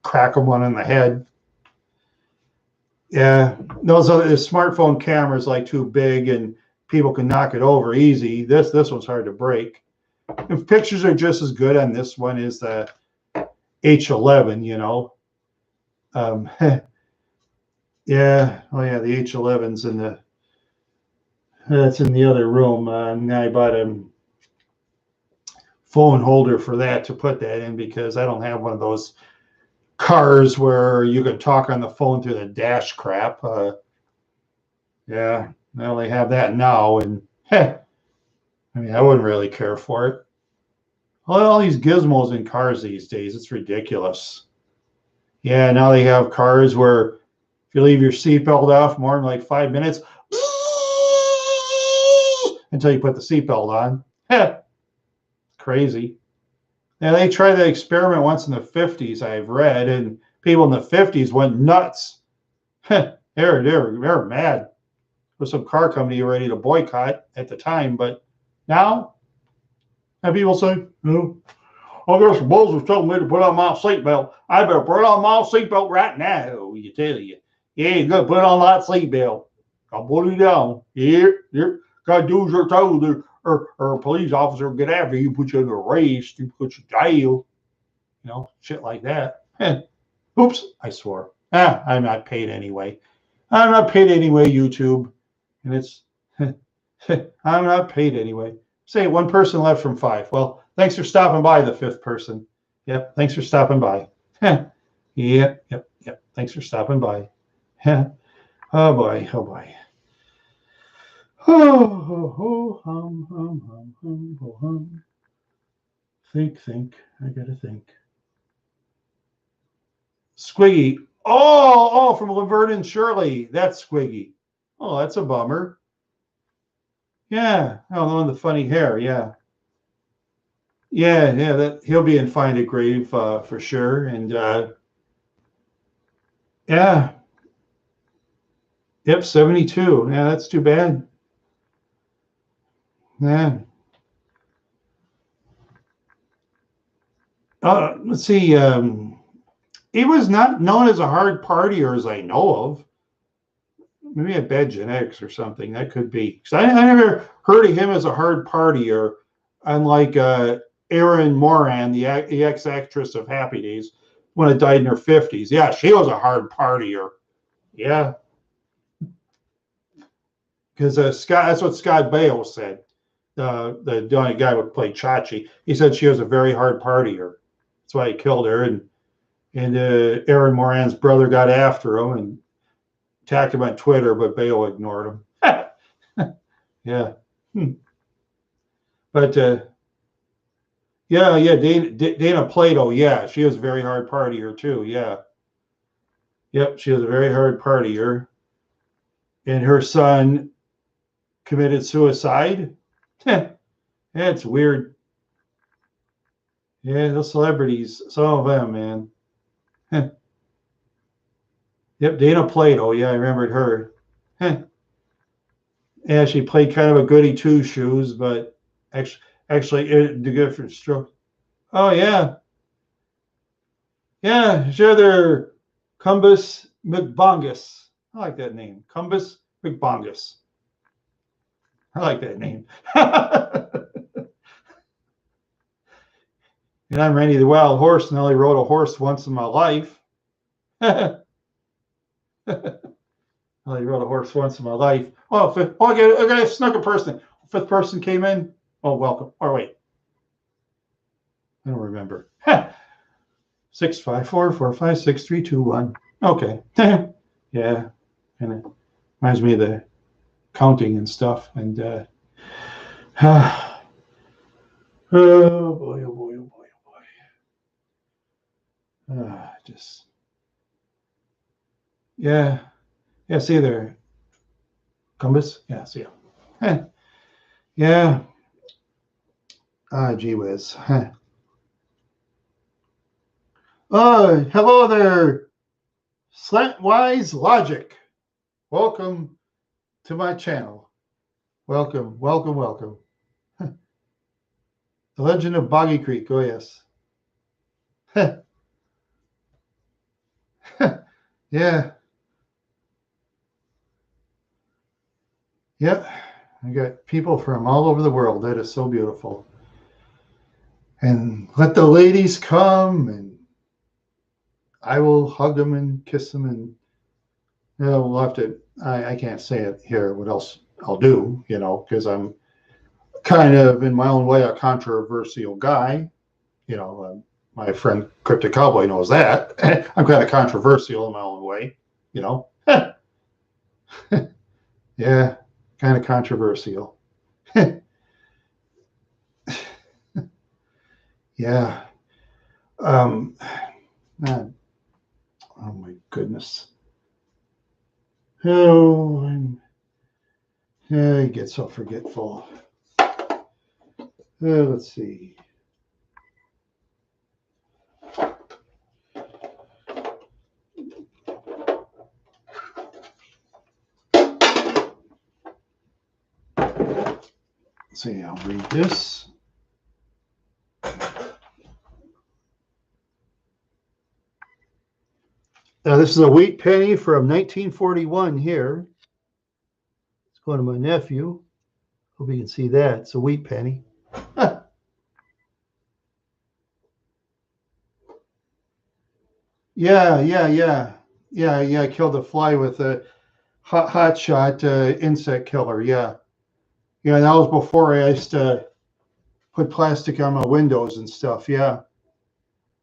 [SPEAKER 1] crack them one in the head. Yeah, those other the smartphone cameras like too big and people can knock it over easy. This one's hard to break. And pictures are just as good on this one as the H11. Yeah, oh yeah, the H11's that's in the other room. And I bought a phone holder for that to put that in because I don't have one of those cars where you can talk on the phone through the dash crap. Yeah, well, they have that now, and I mean, I wouldn't really care for it. All these gizmos in cars these days, it's ridiculous. Yeah, now they have cars where if you leave your seatbelt off more than like 5 minutes, until you put the seatbelt on. Crazy. Now they tried that experiment once in the 50s, I've read, and people in the 50s went nuts. They're mad. With some car company ready to boycott at the time, but now have people say, I guess the bulls was telling me to put on my seatbelt. I better put on my seatbelt right now. You tell you, yeah, you gotta put on that seatbelt. I'll put it down. Here, gotta do as you're told, or a police officer will get after you, put you in arrest, you put you jail, shit like that. Oops, I swore. I'm not paid anyway. I'm not paid anyway, YouTube. And it's, I'm not paid anyway. Say one person left from 5. Well, thanks for stopping by, the 5th person. Yep, thanks for stopping by. Yep. Thanks for stopping by. Oh boy, oh boy. Think. I gotta think. Squiggy. Oh, from Laverne and Shirley. That's Squiggy. Oh, that's a bummer. Yeah. Oh, the one with the funny hair. Yeah. Yeah. That he'll be in Find a Grave for sure. And yeah. Yep, 72. Yeah, that's too bad. Yeah. Let's see. He was not known as a hard partier, as I know of. Maybe a bad genetics or something. That could be. Because I never heard of him as a hard partier, unlike Erin Moran, the ex-actress of Happy Days, when it died in her 50s. Yeah, she was a hard partier. Yeah. Because Scott, that's what Scott Baio said. The only guy who played Chachi. He said she was a very hard partier. That's why he killed her. And Aaron Moran's brother got after him and attacked him on Twitter, but Baio ignored him. Yeah. But yeah, Dana Plato. Yeah, she was a very hard partier too. Yeah. Yep, she was a very hard partier. And her son committed suicide. That's weird. Yeah, those celebrities, some of them, man. Yep, Dana Plato. Yeah, I remembered her. Yeah, she played kind of a goody two shoes, but actually, the good for stroke. Oh yeah, yeah, sure. They're Cumbus McBongus. I like that name, Cumbus McBongus. I like that name. And I'm Randy the Wild Horse, and I only rode a horse once in my life. I only rode a horse once in my life. Oh, I got a snuck a person. Fifth person came in. Oh, welcome. Or wait, I don't remember. 654-456-321. Okay. Yeah. And it reminds me of the counting and stuff. And oh boy, oh boy, oh boy, oh boy. Just yeah. Yeah, see you there. Cumbus? Yeah, see ya. Yeah. Gee whiz. Oh, hello there, Slantwise Logic. Welcome to my channel. Welcome, welcome, welcome. The Legend of Boggy Creek. Oh, yes. Yeah. Yep. I got people from all over the world. That is so beautiful. And let the ladies come, and I will hug them and kiss them. And we'll have to, I can't say it here, what else I'll do, because I'm kind of, in my own way, a controversial guy. My friend Cryptic Cowboy knows that. I'm kind of controversial in my own way, Yeah, kind of controversial. Yeah. Oh my goodness. Oh, I get so forgetful. Let's see. Let's see, I'll read this. This is a wheat penny from 1941 here. It's going to my nephew. Hope you can see that. It's a wheat penny. Yeah. I killed a fly with a hot shot insect killer. Yeah, that was before I used to put plastic on my windows and stuff. Yeah.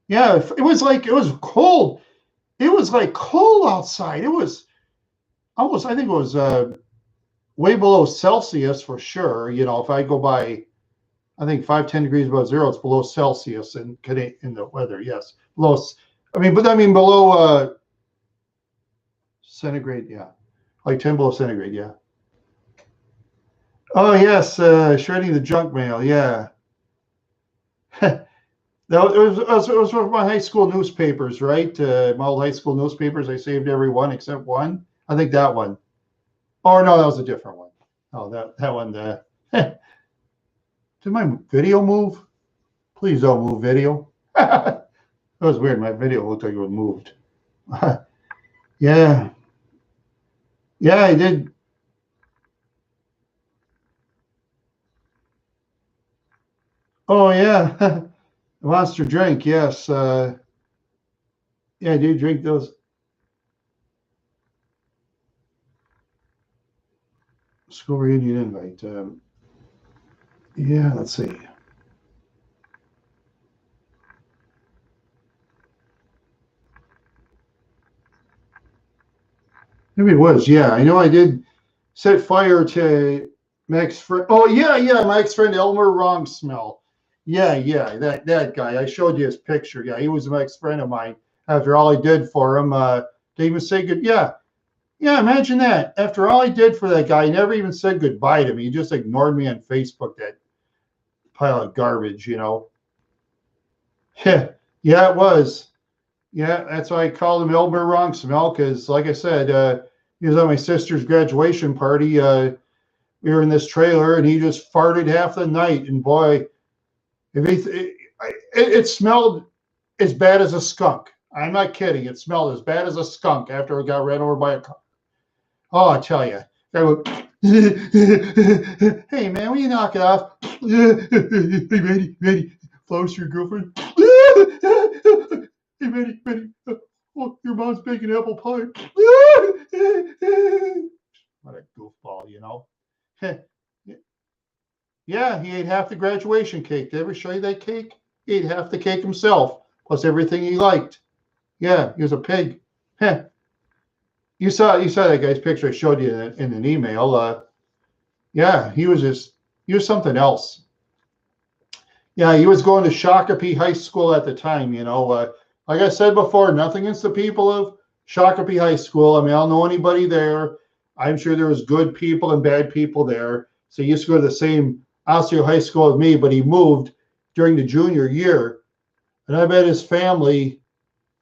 [SPEAKER 1] It was cold. It was like cold outside. It was almost, I think it was way below Celsius for sure. If I go by, I think 5-10 degrees above zero, it's below Celsius in the weather. Yes, below. Below centigrade. Yeah, like 10 below centigrade. Yeah. Oh yes, shredding the junk mail. Yeah. No, it was from my high school newspapers, right? My old high school newspapers. I saved every one except one. I think that one. Oh no, that was a different one. Oh, that one. Did my video move? Please don't move video. That was weird. My video looked like it was moved. Yeah. Yeah, I did. Oh yeah. Monster drink, yes. Yeah, I do drink those. School reunion invite. Yeah, let's see. Maybe it was. Yeah, I know I did set fire to Mike's friend. Oh, yeah, Mike's friend Elmer Wrong Smell. Yeah, that guy. I showed you his picture. Yeah, he was a Mike's friend of mine. After all I did for him, to even say good. Yeah, imagine that. After all I did for that guy, he never even said goodbye to me. He just ignored me on Facebook, that pile of garbage, you know. Yeah, it was. Yeah, that's why I called him Elmer Wrong Smell, because, like I said, he was at my sister's graduation party. We were in this trailer, and he just farted half the night. And boy, if it smelled as bad as a skunk. I'm not kidding. It smelled as bad as a skunk after it got ran over by a car. Oh, I tell you. I would, hey, man, will you knock it off? Hey, Manny, flowers to your girlfriend. Hey, Manny, oh, your mom's baking apple pie. What a goofball, you know. Yeah, he ate half the graduation cake. Did I ever show you that cake? He ate half the cake himself, plus everything he liked. Yeah, he was a pig. You saw that guy's picture I showed you in an email. Yeah, he was something else. Yeah, he was going to Shakopee High School at the time. You know, like I said before, nothing against the people of Shakopee High School. I mean, I don't know anybody there. I'm sure there was good people and bad people there. So he used to go to the same Osseo High School with me, but he moved during the junior year. And I bet his family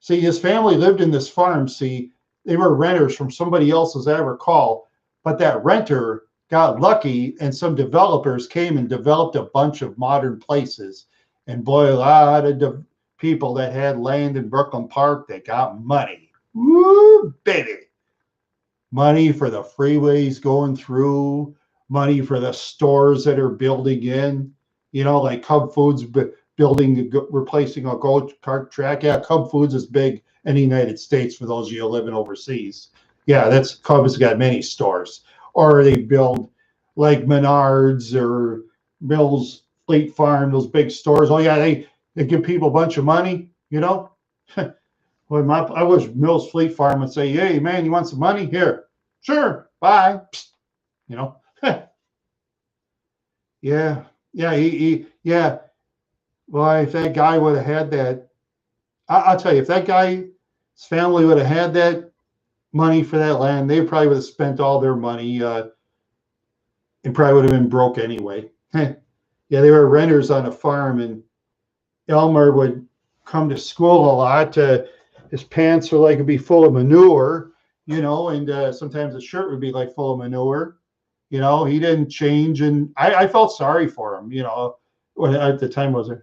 [SPEAKER 1] lived in this farm. See, they were renters from somebody else, as I recall. But that renter got lucky, and some developers came and developed a bunch of modern places. And boy, a lot of people that had land in Brooklyn Park, they got money. Woo, baby. Money for the freeways going through, money for the stores that are building in, you know, like Cub Foods replacing a go-kart track. Yeah, Cub Foods is big in the United States for those of you living overseas. Yeah, Cub has got many stores. Or they build like Menards or Mills Fleet Farm, those big stores. Oh yeah, they give people a bunch of money, you know. Well, I wish Mills Fleet Farm would say, "Hey, man, you want some money? Here, sure, bye." You know, yeah, yeah. Well, if that guy would have had that, I'll tell you, if that guy's family would have had that money for that land, they probably would have spent all their money, and probably would have been broke anyway. Yeah, they were renters on a farm, and Elmer would come to school a lot. His pants would like be full of manure, you know, and sometimes his shirt would be like full of manure. You know, he didn't change, and I felt sorry for him. You know, when at the time was it?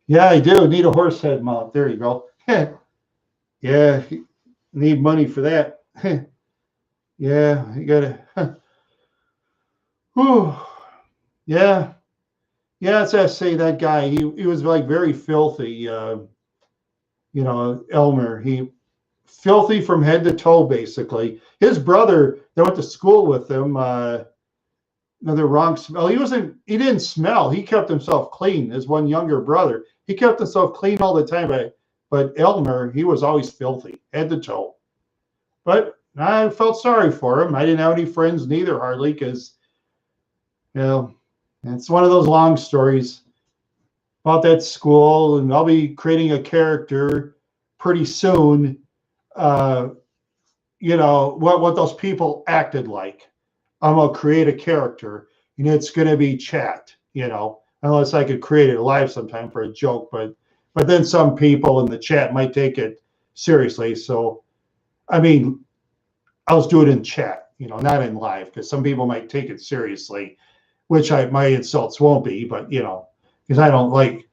[SPEAKER 1] Yeah, I do need a horse head mount. There you go. Yeah, need money for that. Yeah, you gotta. Whew. Yeah, yeah. That's I say that guy. He was like very filthy. You know, Elmer. He filthy from head to toe, basically. His brother that went to school with him, another wrong smell. He didn't smell. He kept himself clean. His one younger brother, he kept himself clean all the time. But Elmer, he was always filthy, head to toe. But I felt sorry for him. I didn't have any friends neither, hardly, because, you know, it's one of those long stories about that school, and I'll be creating a character pretty soon. Uh, you know what those people acted like. I'm gonna create a character, and it's gonna be chat. You know, unless I could create it live sometime for a joke, but then some people in the chat might take it seriously. So, I mean, I'll just do it in chat. You know, not in live, because some people might take it seriously, which my insults won't be. But you know, because I don't like,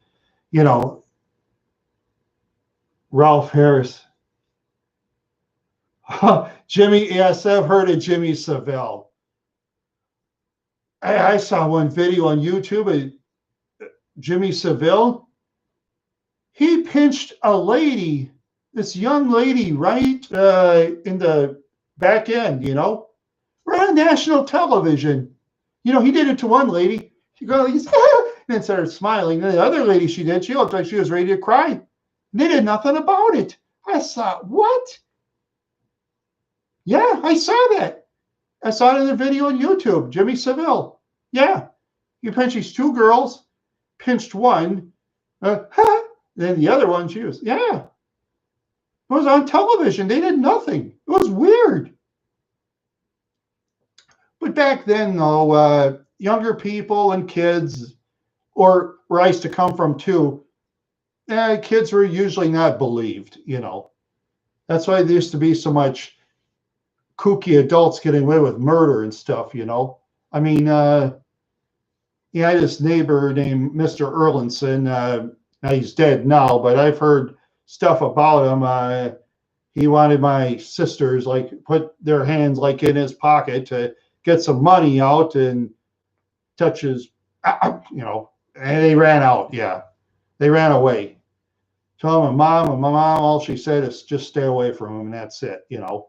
[SPEAKER 1] you know, Ralph Harris. Jimmy, yes, I've heard of Jimmy Savile. I saw one video on YouTube of Jimmy Savile. He pinched a lady, this young lady, right in the back end, you know, right on national television. You know, he did it to one lady. She goes, and then started smiling. And the other lady she did, she looked like she was ready to cry. And they did nothing about it. I thought, what? Yeah, I saw that. I saw it in the video on YouTube. Jimmy Savile. Yeah. He pinches two girls, pinched one. Then the other one, she was, yeah. It was on television. They did nothing. It was weird. But back then, though, younger people and kids, or where I used to come from too, kids were usually not believed, you know. That's why there used to be so much kooky adults getting away with murder and stuff, you know. I mean, I had this neighbor named Mr. Erlinson. Now he's dead now, but I've heard stuff about him. He wanted my sisters, like, put their hands, like, in his pocket to get some money out and touch his, you know, and they ran out. Yeah, they ran away. Told my mom, all she said is just stay away from him, and that's it, you know.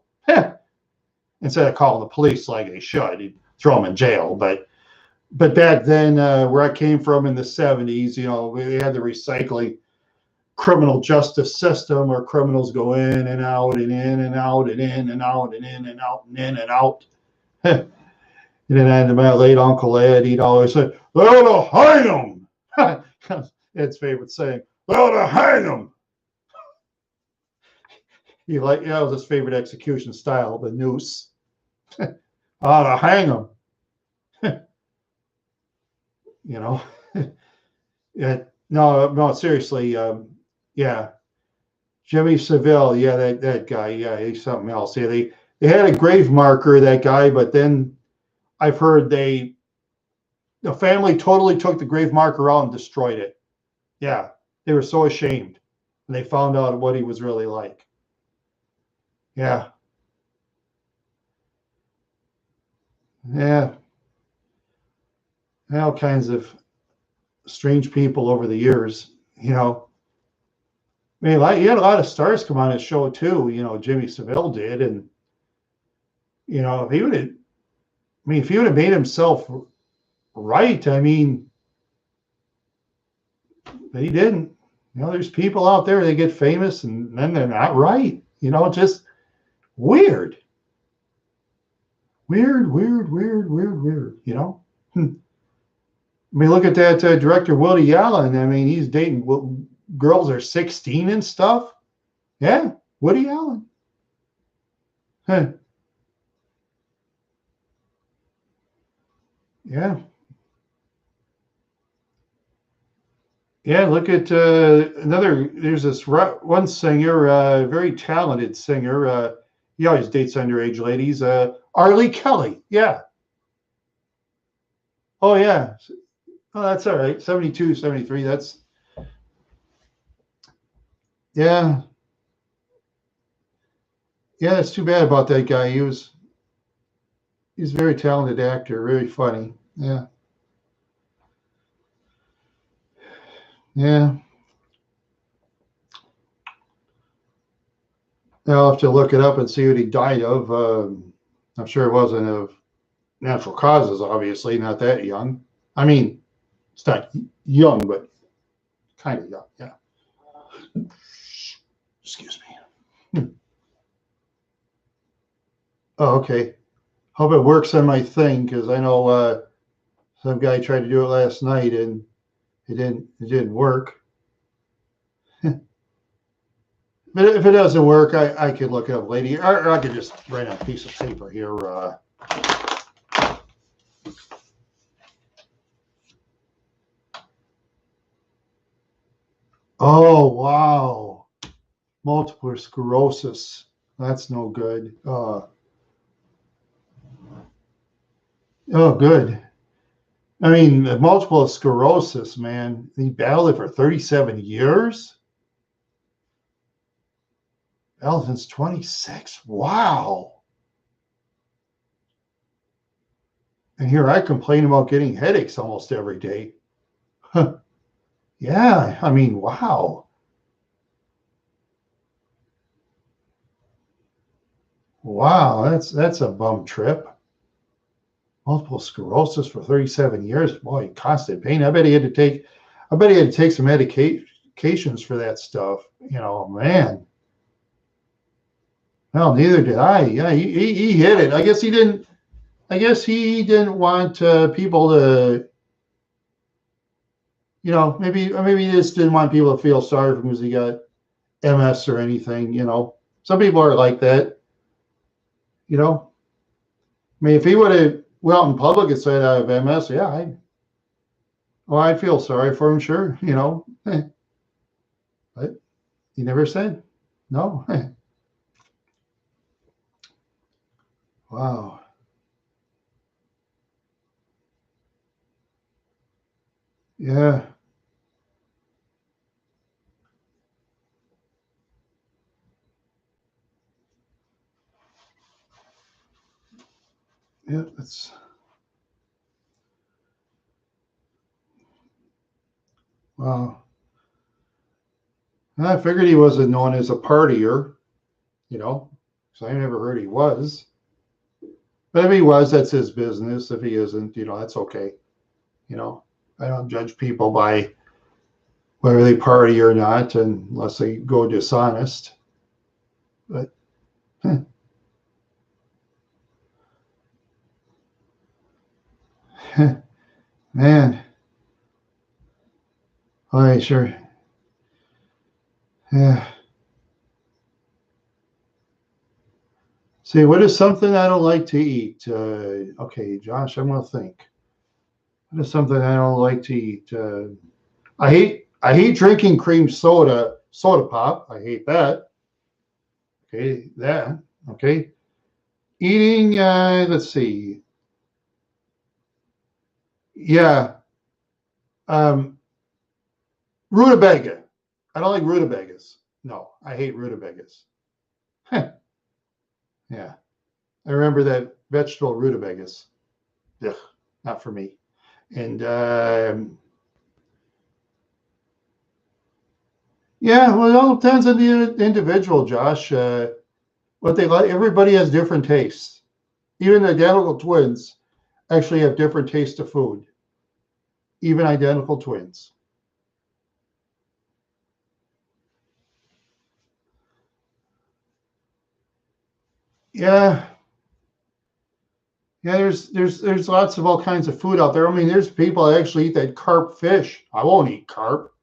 [SPEAKER 1] Instead of calling the police like they should, he'd throw them in jail. But back then, where I came from in the 70s, you know, we had the recycling criminal justice system where criminals go in and out and in and out and in and out and in and out and in and out. And then my late Uncle Ed, he'd always say, "They ought to hang him." Ed's favorite saying, "They ought to hang him." He that was his favorite execution style, the noose. Ought to hang him. You know. Yeah, no, seriously. Yeah, Jimmy Savile. Yeah, that guy. Yeah, he's something else. Yeah, they had a grave marker, that guy, but then I've heard the family totally took the grave marker out and destroyed it. Yeah, they were so ashamed when they found out what he was really like. Yeah. Yeah. All kinds of strange people over the years, you know. I mean, he had a lot of stars come on his show too, you know, Jimmy Savile did. And, you know, if he would have made himself right, I mean, but he didn't. You know, there's people out there, they get famous and then they're not right. You know, just weird. Weird, you know. I mean, look at that director, Woody Allen. I mean, he's dating girls are 16 and stuff. Yeah, Woody Allen. Huh. Yeah. Yeah, look at there's this one singer, very talented singer. He always dates underage ladies. Arlie Kelly. Yeah. Oh, yeah. Oh, that's all right. 72, 73. That's, yeah. Yeah, it's too bad about that guy. He's a very talented actor, very funny. Yeah. Yeah. I'll have to look it up and see what he died of. I'm sure it wasn't of natural causes, obviously, not that young. I mean, it's not young, but kind of young, yeah. Excuse me. Oh, okay. Hope it works on my thing, because I know some guy tried to do it last night and it didn't work. But if it doesn't work, I could look it up later, or I could just write on a piece of paper here. Oh, wow. Multiple sclerosis. That's no good. Oh, good. I mean, multiple sclerosis, man. He battled it for 37 years. Since 26. Wow. And here I complain about getting headaches almost every day. Yeah, I mean, wow. Wow, that's a bum trip. multiple sclerosis for 37 years. Boy, constant pain. I bet he had to take some medications for that stuff. Man. Well, neither did I. Yeah, he hit it. I guess he didn't want people to, maybe he just didn't want people to feel sorry for him because he got MS or anything. Some people are like that. I mean, if he would have went out in public and said I have MS, yeah, I'd feel sorry for him, sure. But he never said. No. Wow. Yeah. Yeah, that's wow. I figured he wasn't known as a partier, because I never heard he was. But if he was, that's his business. If he isn't, that's okay. I don't judge people by whether they party or not, unless they go dishonest. But man, all right, sure. Yeah. See, what is something I don't like to eat? Okay, Josh, I'm gonna think. What is something I don't like to eat? I hate drinking cream soda pop. I hate that. Okay, that. Okay, eating. Let's see. Yeah, um, rutabaga. I don't like rutabagas. No, I hate rutabagas. Yeah, I remember that vegetable rutabagas. Ugh, not for me. And yeah, well, it all depends on the individual, Josh. What they like. Everybody has different tastes. Even identical twins actually have different tastes of food. Even identical twins. Yeah, yeah. There's lots of all kinds of food out there. I mean, there's people that actually eat that carp fish. I won't eat carp.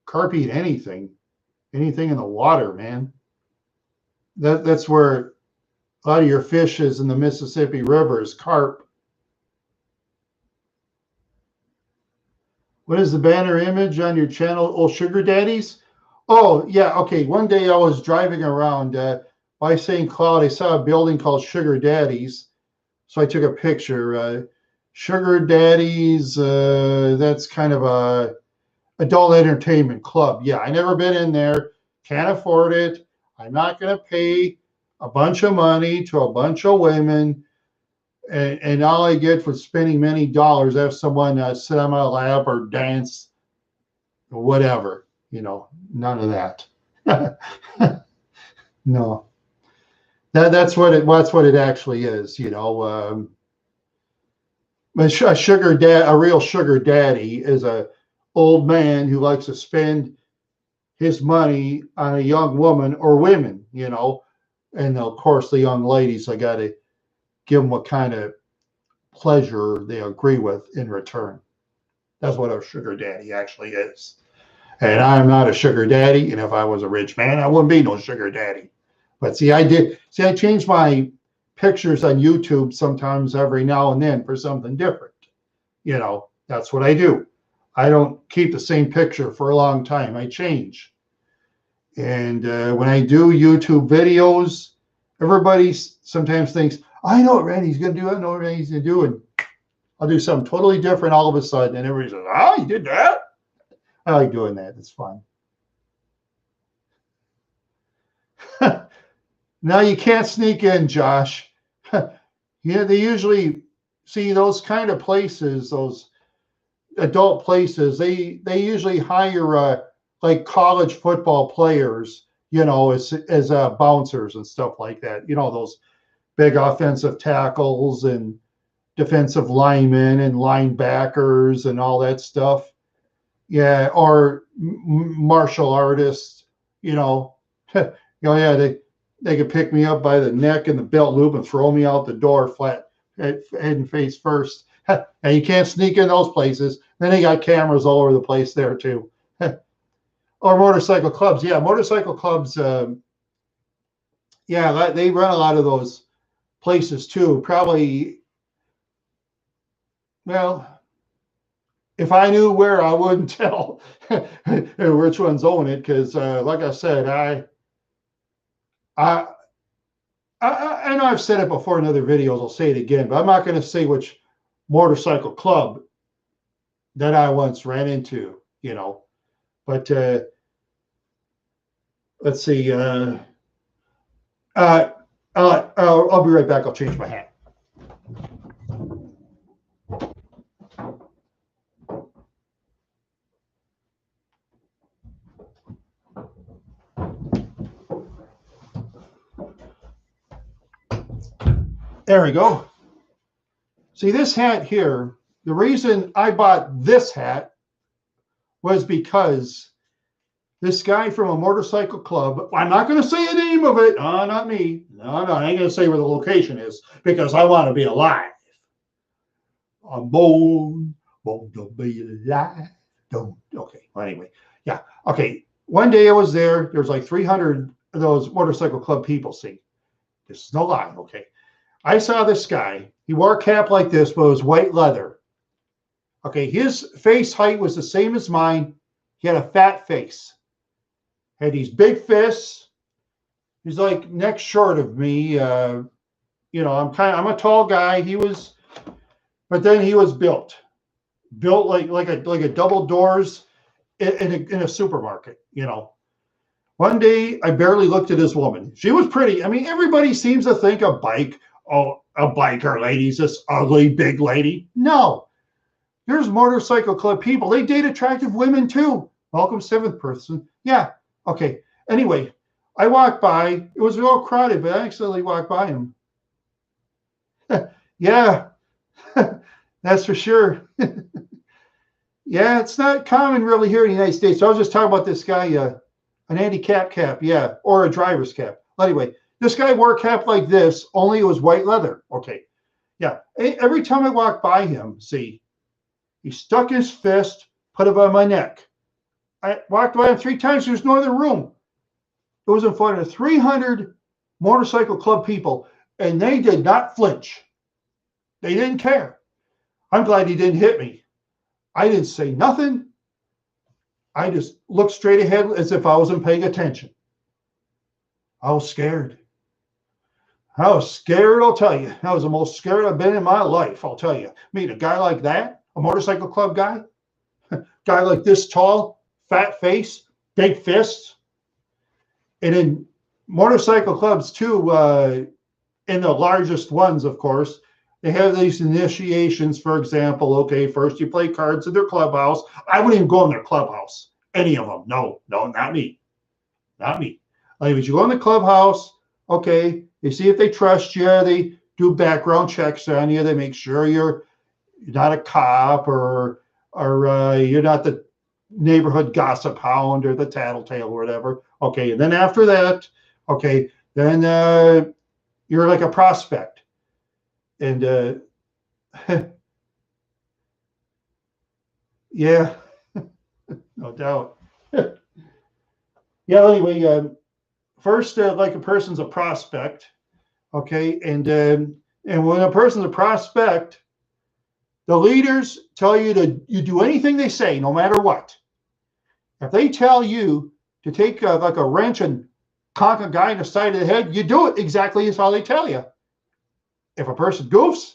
[SPEAKER 1] Carp eat anything in the water, man. That's where a lot of your fish is in the Mississippi River is carp. What is the banner image on your channel? Oh, sugar daddies. Oh yeah, okay. One day I was driving around by St. Cloud. I saw a building called Sugar Daddies, so I took a picture. Sugar Daddies. That's kind of a adult entertainment club. Yeah, I never been in there. Can't afford it. I'm not going to pay a bunch of money to a bunch of women, and all I get for spending many dollars, I have someone sit on my lap or dance, or whatever. None of that. No, that's what it actually is. A real sugar daddy is a old man who likes to spend his money on a young woman or women, and of course the young ladies, I got to give them what kind of pleasure they agree with in return. That's what a sugar daddy actually is. And I'm not a sugar daddy, and if I was a rich man, I wouldn't be no sugar daddy. But I change my pictures on YouTube sometimes every now and then for something different. That's what I do. I don't keep the same picture for a long time. I change. And when I do YouTube videos, everybody sometimes thinks, I know what Randy's going to do. I know what Randy's going to do. And I'll do something totally different all of a sudden. And everybody says, oh, you did that? I like doing that. It's fun. Now you can't sneak in, Josh. Yeah, they usually see those kind of places, those adult places. They usually hire like college football players, as bouncers and stuff like that. Those big offensive tackles and defensive linemen and linebackers and all that stuff. Yeah, or martial artists, you know. Yeah, they could pick me up by the neck and the belt loop and throw me out the door flat, head and face first. And you can't sneak in those places. Then they got cameras all over the place there too. Or motorcycle clubs. Yeah, motorcycle clubs. Yeah, they run a lot of those places too. Probably, well, if I knew where, I wouldn't tell which ones own it, because like I said, I know I've said it before in other videos. I'll say it again, but I'm not going to say which motorcycle club that I once ran into, you know. But let's see. I'll be right back. I'll change my hat. There we go. See, this hat here, the reason I bought this hat was because this guy from a motorcycle club, I'm not going to say the name of it. Oh, not me. No, I ain't going to say where the location is, because I want to be alive. I'm born to be alive. Don't. Okay. Well, anyway, yeah. Okay. One day I was there. There's like 300 of those motorcycle club people. See, this is no lie. Okay. I saw this guy. He wore a cap like this, but it was white leather. Okay. His face height was the same as mine. He had a fat face. Had these big fists. He's like neck short of me. You know, I'm a tall guy. He was, but then he was built like a double doors in a supermarket. You know, one day I barely looked at this woman. She was pretty. I mean, everybody seems to think a biker lady's this ugly big lady. No, there's motorcycle club people. They date attractive women too. Welcome, seventh person. Yeah. Okay. Anyway, I walked by. It was real crowded, but I accidentally walked by him. Yeah, that's for sure. Yeah, it's not common really here in the United States. So I was just talking about this guy, an handicap cap, yeah, or a driver's cap. Anyway, this guy wore a cap like this, only it was white leather. Okay. Yeah. Every time I walked by him, see, he stuck his fist, put it on my neck. I walked by him 3 times. There's no other room. It was in front of 300 motorcycle club people, and they did not flinch. They didn't care. I'm glad he didn't hit me. I didn't say nothing. I just looked straight ahead as if I wasn't paying attention. I was scared. I'll tell you. I was the most scared I've been in my life, I'll tell you. Meet a guy like that, a motorcycle club guy, guy like this tall, fat face, big fists. And in motorcycle clubs too, in the largest ones, of course, they have these initiations. For example, okay, first you play cards at their clubhouse. I wouldn't even go in their clubhouse, any of them. No, not me. Not me. Like, if you go in the clubhouse, okay, they see if they trust you. They do background checks on you. They make sure you're not a cop or you're not the neighborhood gossip hound or the tattletale or whatever. Okay, and then after that, okay, then you're like a prospect. And yeah, no doubt. Yeah, anyway, first, like a person's a prospect, okay, and when a person's a prospect, the leaders tell you you do anything they say, no matter what. If they tell you to take like a wrench and conk a guy in the side of the head, you do it exactly as how they tell you. If a person goofs,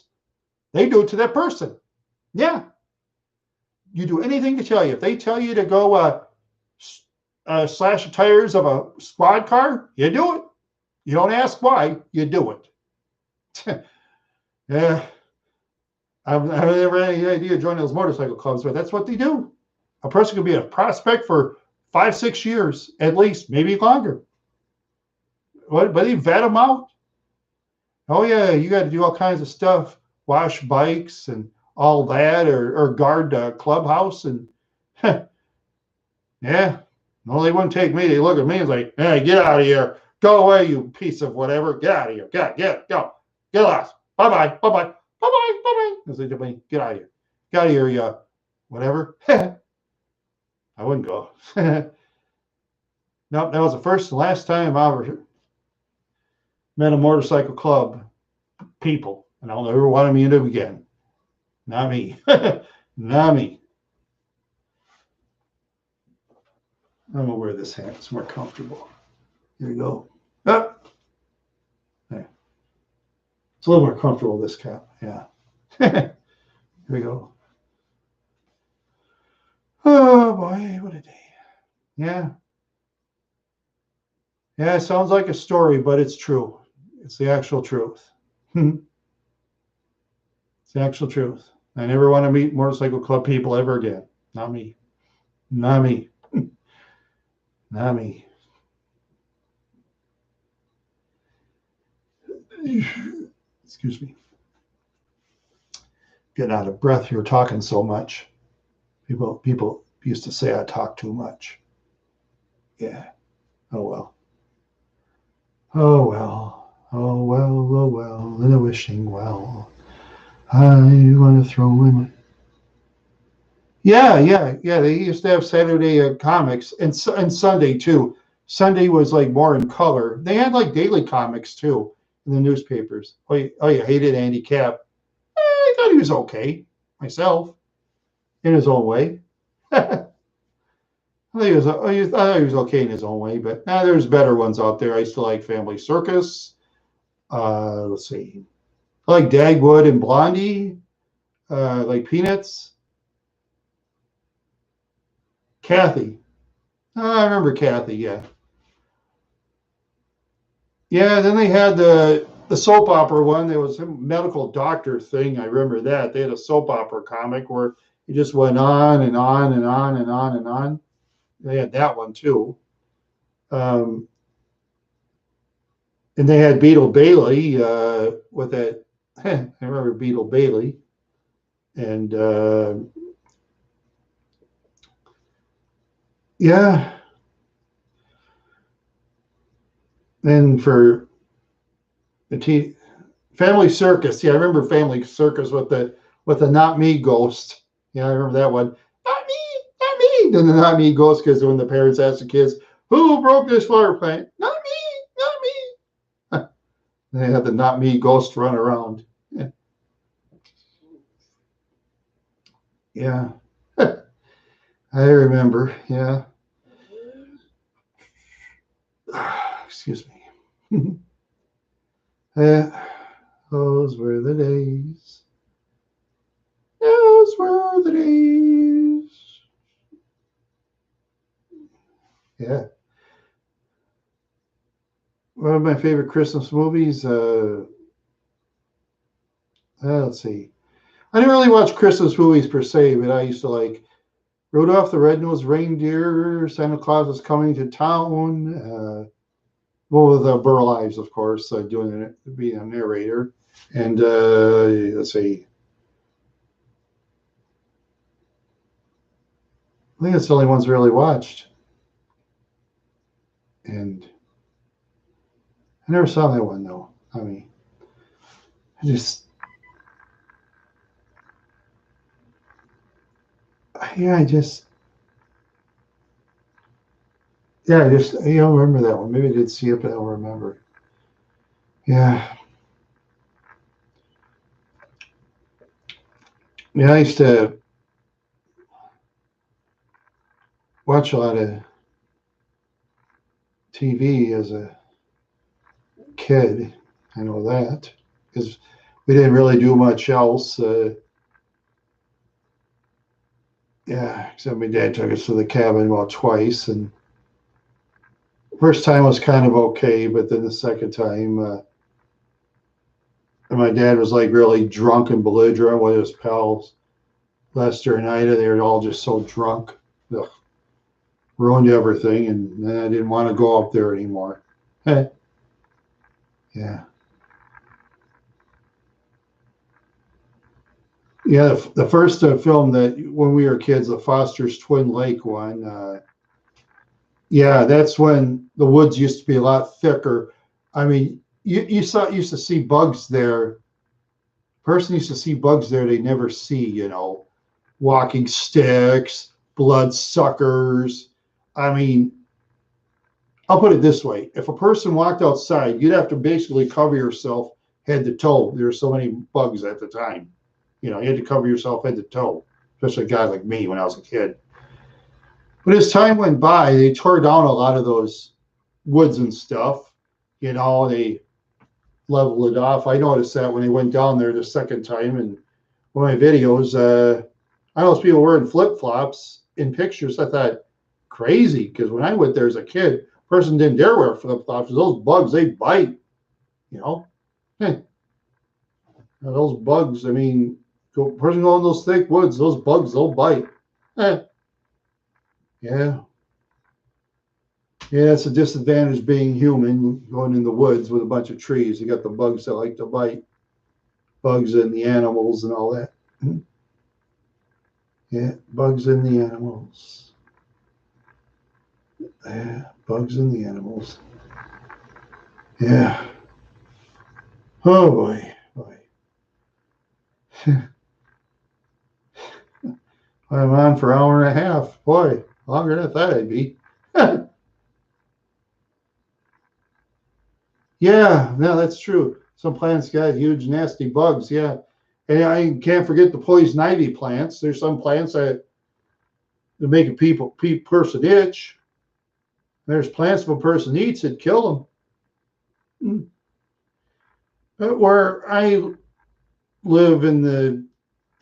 [SPEAKER 1] they do it to that person. Yeah. You do anything to tell you. If they tell you to go slash the tires of a squad car, you do it. You don't ask why, you do it. Yeah. I've never had any idea of joining those motorcycle clubs, but that's what they do. A person could be a prospect for 5-6 years, at least, maybe longer. But they vet them out. Oh, yeah, you got to do all kinds of stuff. wash bikes and all that, or guard the clubhouse. And yeah, no, they wouldn't take me. They look at me and like, hey, get out of here. Go away, you piece of whatever. Get out of here. Go. Get lost. Bye-bye. Bye-bye. Bye-bye. Bye-bye. As they do me, get out of here. Get out of here, you whatever. I wouldn't go. Nope, that was the first and last time I ever met a motorcycle club people, and I'll never want to meet them again. Not me. Not me. I'm gonna wear this hat. It's more comfortable. Here you go. Ah. There. It's a little more comfortable, this cap. Yeah. Here we go. Oh boy, what a day. Yeah. Yeah, it sounds like a story, but it's true. It's the actual truth. It's the actual truth. I never want to meet motorcycle club people ever again. Not me. Not me. Not me. Excuse me. Getting out of breath here talking so much. People used to say I talk too much. Yeah. Oh well. Oh well. Oh well. Oh well. In a wishing well. I want to throw in. Yeah. They used to have Saturday comics and Sunday too. Sunday was like more in color. They had like daily comics too in the newspapers. Oh, you hated Andy Capp. I thought he was okay myself in his own way. I thought he was okay in his own way, but there's better ones out there. I used to like Family Circus. Let's see. I like Dagwood and Blondie. Like Peanuts. Kathy. I remember Kathy, yeah. Yeah, then they had the soap opera one. There was a medical doctor thing. I remember that. They had a soap opera comic where it just went on and on and on and on and on. They had that one too. And they had Beetle Bailey with that. I remember Beetle Bailey. And yeah. Then for the Family Circus. Yeah, I remember Family Circus with the Not Me ghost. Yeah, I remember that one. Not me, not me. Then the Not Me ghost, because when the parents asked the kids, who broke this flower plant? Not me, not me. They had the Not Me ghost run around. Yeah. I remember. Yeah. Excuse me. Those were the days. Those were the days. Yeah. One of my favorite Christmas movies. Let's see. I didn't really watch Christmas movies per se, but I used to like Rudolph the Red-Nosed Reindeer, Santa Claus is Coming to Town. With Burl Ives, of course, being a narrator. And let's see. I think that's the only ones I really watched. And I never saw that one, though. I mean, I don't remember that one. Maybe I did see it, but I don't remember. Yeah. Yeah, I used to watch a lot of TV as a kid. I know that because we didn't really do much else. Yeah, except my dad took us to the cabin about twice, and first time was kind of okay, but then the second time, and my dad was like really drunk and belligerent with his pals, Lester and Ida. They were all just so drunk. Ugh, ruined everything, and then I didn't want to go up there anymore. Yeah. Yeah, the first film that when we were kids, the Foster's Twin Lake one. Yeah, that's when the woods used to be a lot thicker. I mean, you used to see bugs there. Person used to see bugs there they never see. Walking sticks, bloodsuckers. I mean, I'll put it this way: if a person walked outside, you'd have to basically cover yourself head to toe. There were so many bugs at the time. You had to cover yourself head to toe, especially a guy like me when I was a kid. But as time went by, they tore down a lot of those woods and stuff. They leveled it off. I noticed that when they went down there the second time, and one of my videos, I noticed people wearing flip flops in pictures. I thought crazy because when I went there as a kid, person didn't dare wear flip flops. Those bugs, they bite. You know, Hey, those bugs. I mean, person going in those thick woods, those bugs, they'll bite. Eh, yeah. Yeah, it's a disadvantage being human, going in the woods with a bunch of trees. You got the bugs that like to bite, bugs and the animals and all that. Yeah, bugs and the animals. Yeah, bugs and the animals. Yeah. Oh boy, boy. I'm on for an hour and a half. Boy, longer than I thought I'd be. Yeah, no, that's true. Some plants got huge, nasty bugs. Yeah. And I can't forget the poison ivy plants. There's some plants that make a person itch. There's plants if a person eats it, kill them. Where I live in the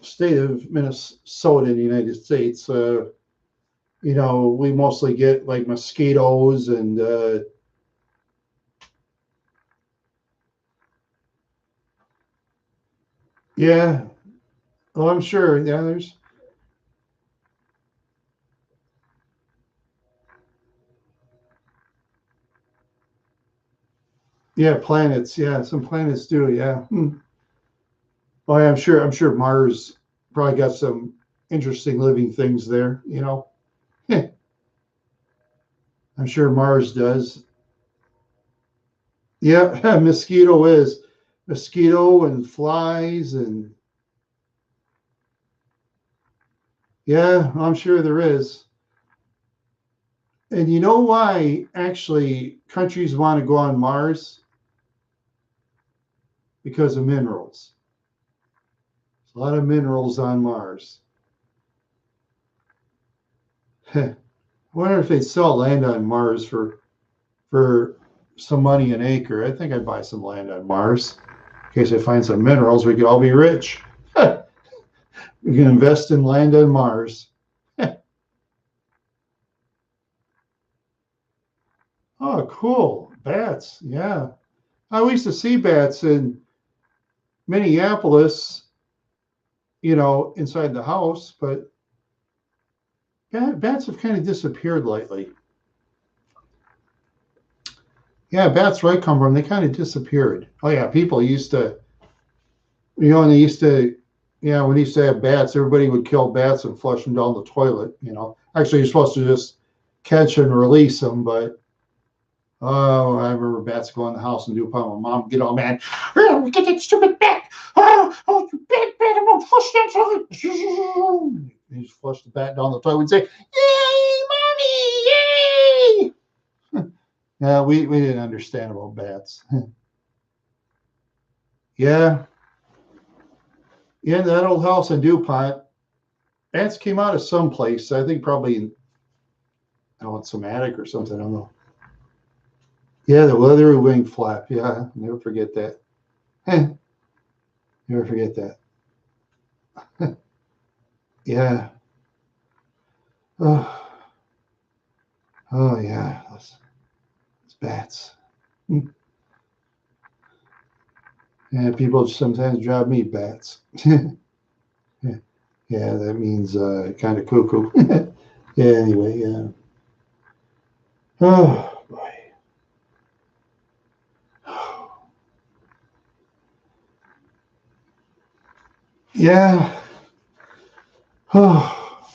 [SPEAKER 1] state of Minnesota in the United States, we mostly get like mosquitoes and yeah. Oh, I'm sure. Yeah, planets. Yeah, some planets do. Yeah. Well, yeah, I'm sure Mars probably got some interesting living things there. I'm sure Mars does. Yeah, mosquito and flies and yeah, I'm sure there is. And you know why actually countries want to go on Mars? Because of minerals. There's a lot of minerals on Mars. I wonder if they'd sell land on Mars for some money an acre. I think I'd buy some land on Mars. In case I find some minerals, we could all be rich. We can invest in land on Mars. Oh, cool. Bats. Yeah. I used to see bats in Minneapolis, inside the house, but bats have kind of disappeared lately. Yeah, bats where I come from, they kind of disappeared. Oh yeah, people used to, and they used to, yeah, when they used to have bats, everybody would kill bats and flush them down the toilet. Actually, you're supposed to just catch and release them, but oh, I remember bats go in the house and do upon my mom get all mad. Oh, get that stupid bat! Oh, you bad bat! I'm gonna flush that toilet. He just flushed the bat down the toilet and say, "Yay, mommy! Yay!" Yeah, we didn't understand about bats. Yeah, yeah, that old house in DuPont, bats came out of someplace. I think probably in, I don't know, some attic or something. I don't know. Yeah, the leathery wing flap. Yeah, never forget that. Never forget that. Yeah. Oh, oh yeah. It's bats. And people sometimes drive me bats. Yeah, that means kind of cuckoo. Yeah, anyway, yeah. Oh boy. Yeah. Oh,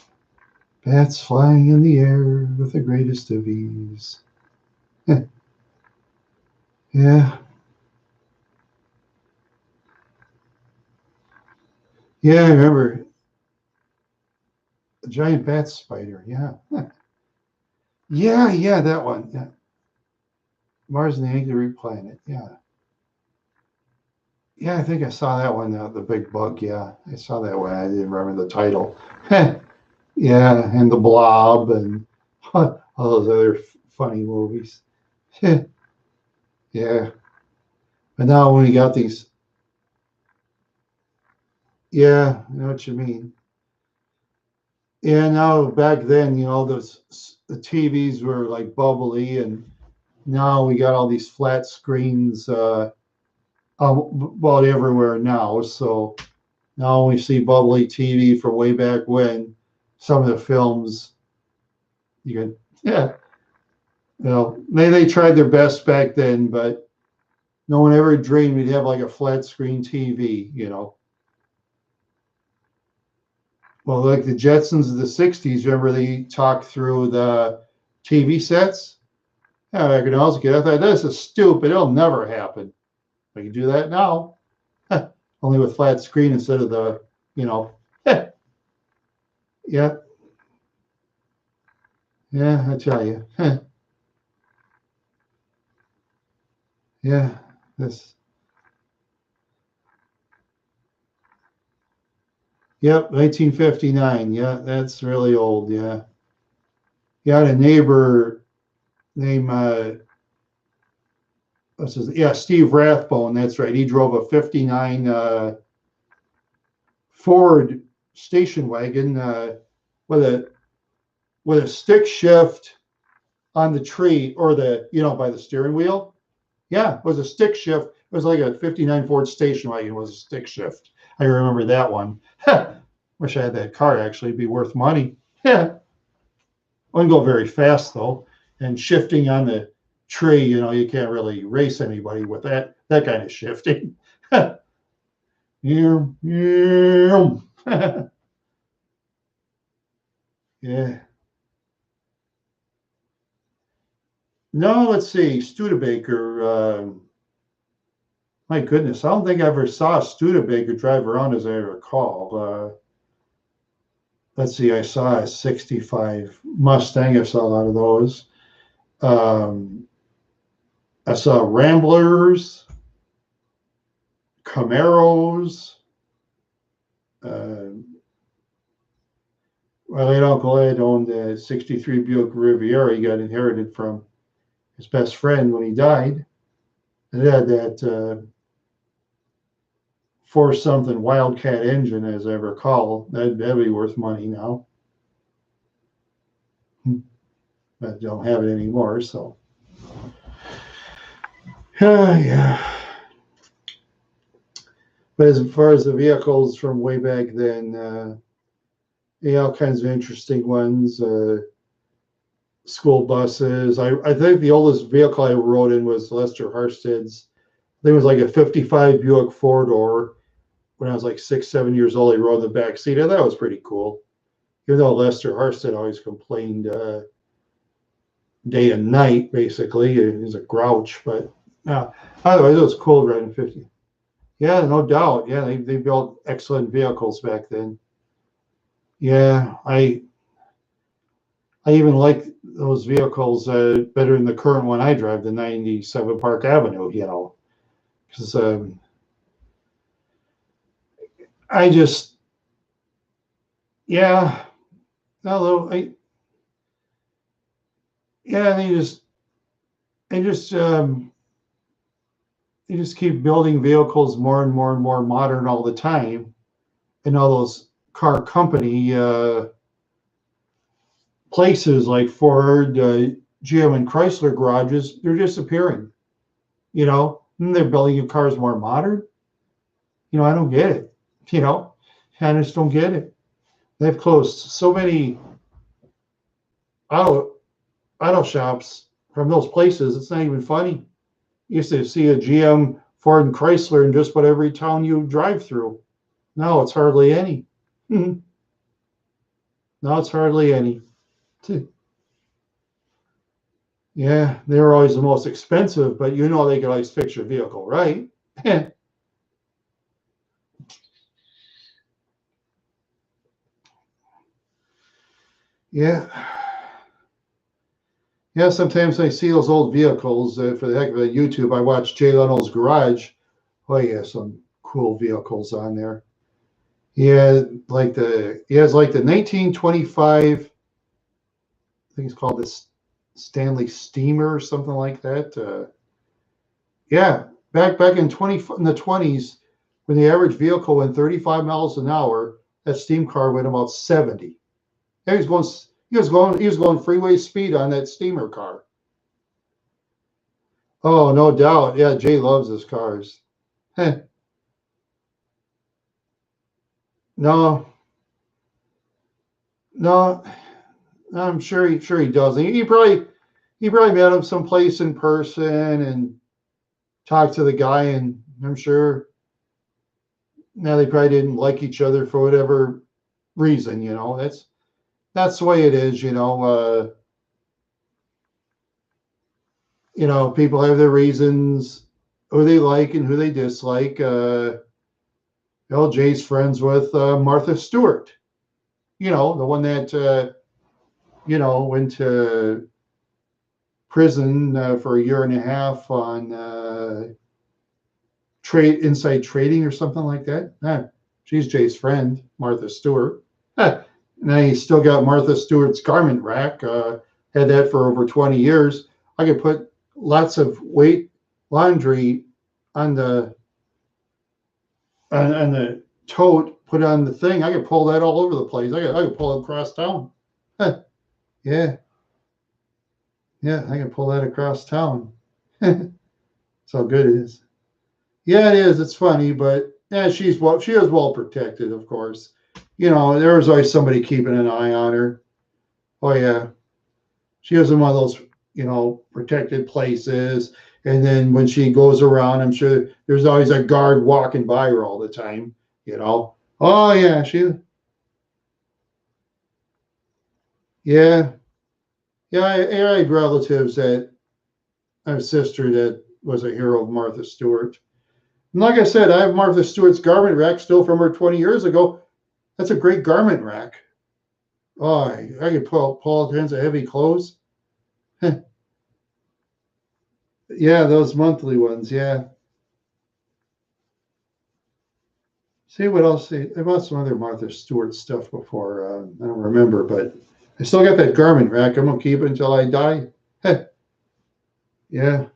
[SPEAKER 1] bats flying in the air with the greatest of ease. Yeah. Yeah, I remember a giant bat spider. Yeah. Yeah, that one. Yeah. Mars and the Angry Planet. Yeah. Yeah, I think I saw that one, the big bug. Yeah, I saw that one. I didn't remember the title. Yeah, and the Blob and all those other funny movies. Yeah, but now when we got these, yeah, I know what you mean. Yeah, now back then, the TVs were like bubbly, and now we got all these flat screens, about everywhere now. So now we see bubbly TV from way back when. Some of the films you can, yeah, they tried their best back then, but no one ever dreamed we'd have like a flat screen TV. Well, like the Jetsons of the 60s, remember they talked through the TV sets? Yeah, back when I was a kid, I thought this is stupid. It'll never happen. We can do that now, only with flat screen instead of the, you know, yeah, yeah, I tell you, yeah, this, yep, 1959. Yeah, that's really old. Yeah, got a neighbor named what's his, yeah, Steve Rathbone. That's right. He drove a '59 Ford station wagon with a stick shift on the tree, or by the steering wheel. Yeah, it was a stick shift. It was like a '59 Ford station wagon was a stick shift. I remember that one. Wish I had that car. Actually, it'd be worth money. Yeah, wouldn't go very fast though. And shifting on the tree, you can't really race anybody with that kind of shifting. Yeah, yeah. No, let's see. Studebaker. My goodness, I don't think I ever saw a Studebaker drive around as I recall. Let's see. I saw a '65 Mustang. I saw a lot of those. Um, I saw Ramblers, Camaros. Uh, my late Uncle Ed owned a '63 Buick Riviera he got inherited from his best friend when he died. It had that 4-something Wildcat engine, as I recall. That'd be worth money now. But don't have it anymore, so. Yeah. But as far as the vehicles from way back then, all kinds of interesting ones. School buses. I think the oldest vehicle I rode in was Lester Harsted's. I think it was like a '55 Buick 4-door. When I was like 6, 7 years old, I rode in the back seat. I thought it was pretty cool. Even though Lester Harsted always complained day and night, basically. He's a grouch, but otherwise it was cool riding 50. Yeah, no doubt. Yeah, they built excellent vehicles back then. Yeah, I even like those vehicles better than the current one I drive, the '97 Park Avenue. Because I just, yeah, although yeah, they just keep building vehicles more and more and more modern all the time, and all those car company places like Ford, GM, and Chrysler garages, they're disappearing. And they're building new cars more modern. I don't get it. I just don't get it. They've closed so many auto auto shops from those places. It's not even funny. You used to see a GM, Ford, and Chrysler in just about every town you drive through. Now it's hardly any. Now it's hardly any. Yeah, they were always the most expensive, but you know they could always fix your vehicle, right? Yeah. Yeah, sometimes I see those old vehicles for the heck of it. YouTube, I watch Jay Leno's Garage. Oh, yeah, some cool vehicles on there. He has like the 1925, I think it's called this Stanley Steamer or something like that. Yeah, back in the 20s, when the average vehicle went 35 miles an hour, that steam car went about 70. Yeah, he was going freeway speed on that steamer car. Oh, no doubt. Yeah, Jay loves his cars. Heh. No, no, I'm sure he doesn't. He probably met him someplace in person and talked to the guy, and I'm sure now they probably didn't like each other for whatever reason. That's the way it is. People have their reasons, who they like and who they dislike. LJ's friends with Martha Stewart. The one that went to prison for a year and a half on inside trading or something like that. She's Jay's friend, Martha Stewart. Now he still got Martha Stewart's garment rack. Had that for over 20 years. I could put lots of weight laundry on the tote, put on the thing. I could pull that all over the place. I could pull it across town. Yeah, yeah, I can pull that across town. So good it is. Yeah, it is. It's funny, but yeah, she is well protected, of course. There was always somebody keeping an eye on her. Oh yeah, she was in one of those, protected places. And then when she goes around, I'm sure there's always a guard walking by her all the time. Oh yeah, yeah, yeah. I had relatives that I have a sister that was a hero of Martha Stewart. And like I said, I have Martha Stewart's garment rack still from her 20 years ago. That's a great garment rack. Oh, I could pull all kinds of heavy clothes. Yeah, those monthly ones. Yeah. See what else? I bought some other Martha Stewart stuff before. I don't remember, but I still got that garment rack. I'm gonna keep it until I die. Yeah.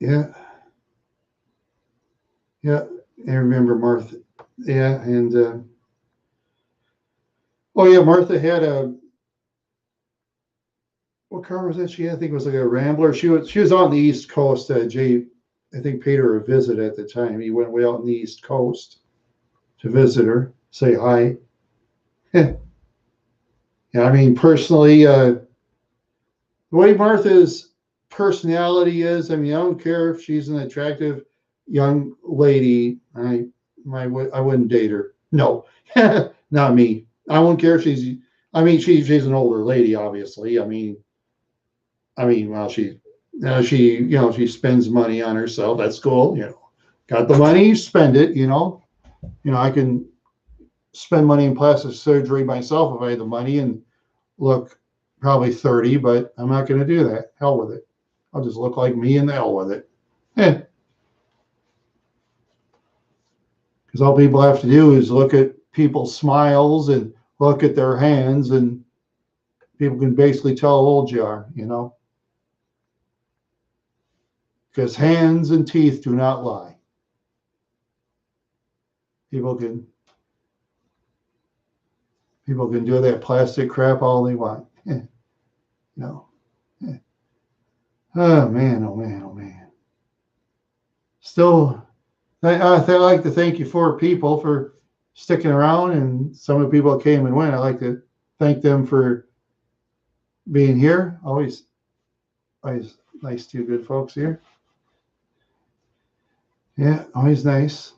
[SPEAKER 1] Yeah. Yeah. I remember Martha. Yeah, and oh yeah, Martha had a what car was that she had? I think it was like a Rambler. She was on the East Coast. Jay, I think, paid her a visit at the time. He went way out on the East Coast to visit her, say hi. Yeah, I mean, personally, the way Martha's personality is, I mean, I don't care if she's an attractive young lady. I wouldn't date her. No, not me. I wouldn't care if she's. I mean, she's an older lady, obviously. Well, she spends money on herself. That's cool. Got the money, spend it. I can spend money in plastic surgery myself if I had the money and look probably 30, but I'm not going to do that. Hell with it. I'll just look like me and the hell with it. Because all people have to do is look at people's smiles and look at their hands, and people can basically tell how old you are. Because hands and teeth do not lie. People can do that plastic crap all they want. No. Oh man, oh man, oh man. Still, I'd like to thank you for people for sticking around, and some of the people that came and went. I'd like to thank them for being here. Always nice to you good folks here. Yeah, always nice.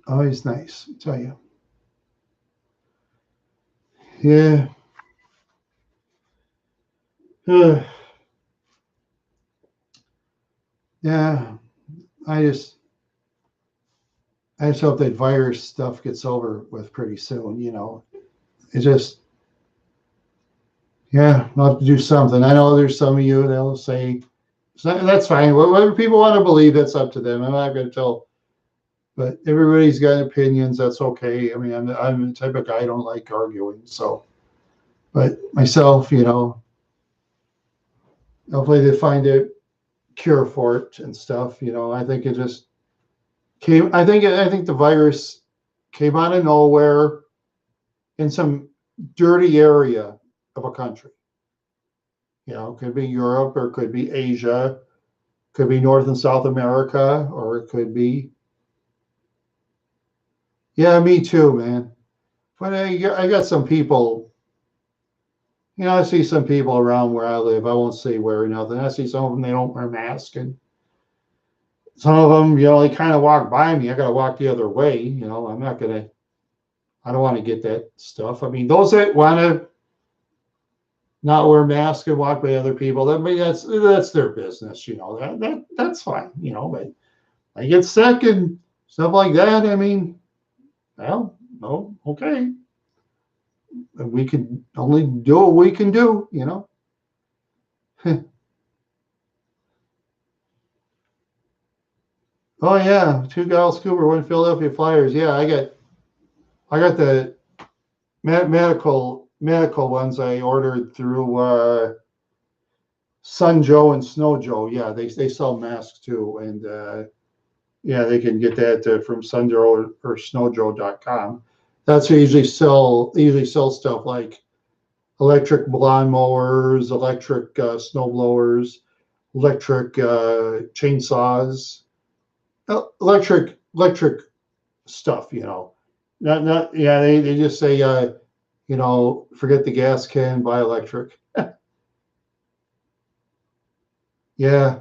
[SPEAKER 1] Always nice, I tell you. Yeah. Yeah. I just hope that virus stuff gets over with pretty soon, It just, yeah, I'll have to do something. I know there's some of you that'll say, that's fine. Whatever people want to believe, that's up to them. I'm not going to tell, but everybody's got opinions. That's okay. I mean, I'm the type of guy I don't like arguing. So, but myself, hopefully they find a cure for it and stuff. I think it just came. I think the virus came out of nowhere in some dirty area of a country. It could be Europe or it could be Asia, could be North and South America, or it could be, yeah, me too, man. But I got some people, I see some people around where I live. I won't say where or nothing. I see some of them, they don't wear masks. And some of them, they kind of walk by me. I got to walk the other way. I'm not going to, I don't want to get that stuff. I mean, those that want to not wear masks and walk by other people, that's their business. That's fine. But I get sick and stuff like that. I mean, well, no, okay. We can only do what we can do. Oh yeah, two Giles Cooper, one Philadelphia Flyers. Yeah, I got the medical ones I ordered through Sun Joe and Snow Joe. Yeah, they sell masks too, and yeah, they can get that from Sun Joe or snowjoe.com. That's who usually sell stuff like electric lawnmowers, electric snow blowers, electric chainsaws, electric stuff. Not yeah. They just say forget the gas can, buy electric. Yeah,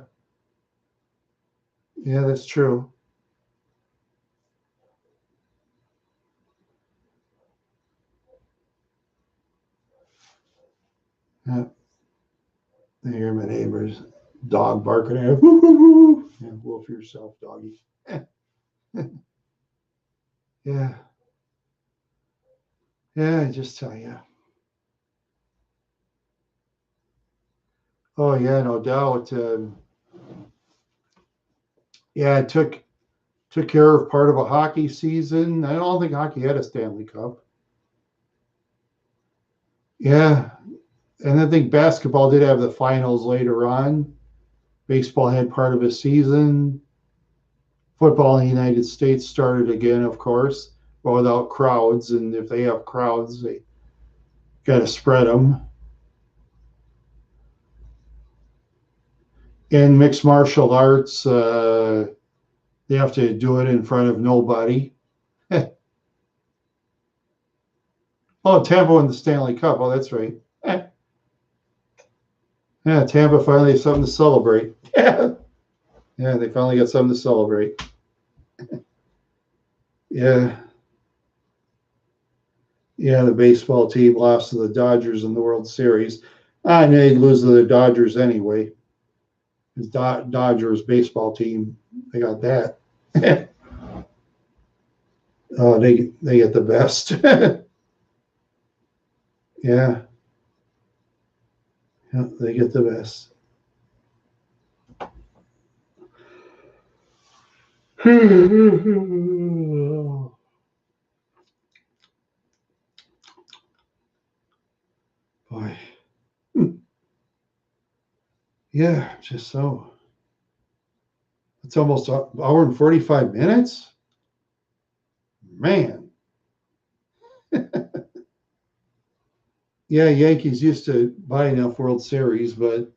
[SPEAKER 1] yeah, that's true. Yeah, I hear my neighbor's dog barking at woo, woo, woo. Yeah, wolf yourself, doggy. Yeah, yeah, I just tell you. Oh yeah, no doubt. Yeah, I took care of part of a hockey season. I don't think hockey had a Stanley Cup. Yeah, and I think basketball did have the finals later on. Baseball had part of a season. Football in the United States started again, of course, but without crowds. And if they have crowds, they got to spread them. In mixed martial arts, they have to do it in front of nobody. Oh, Tampa won the Stanley Cup. Oh, that's right. Yeah, Tampa finally has something to celebrate. Yeah, yeah, they finally got something to celebrate. Yeah, yeah, the baseball team lost to the Dodgers in the World Series. And they lose to the Dodgers anyway. His Dodgers baseball team, they got that. Oh, they get the best. Yeah, yeah, they get the best. Boy, yeah, just so. It's almost an hour and 45 minutes. Man, yeah, Yankees used to buy enough World Series, but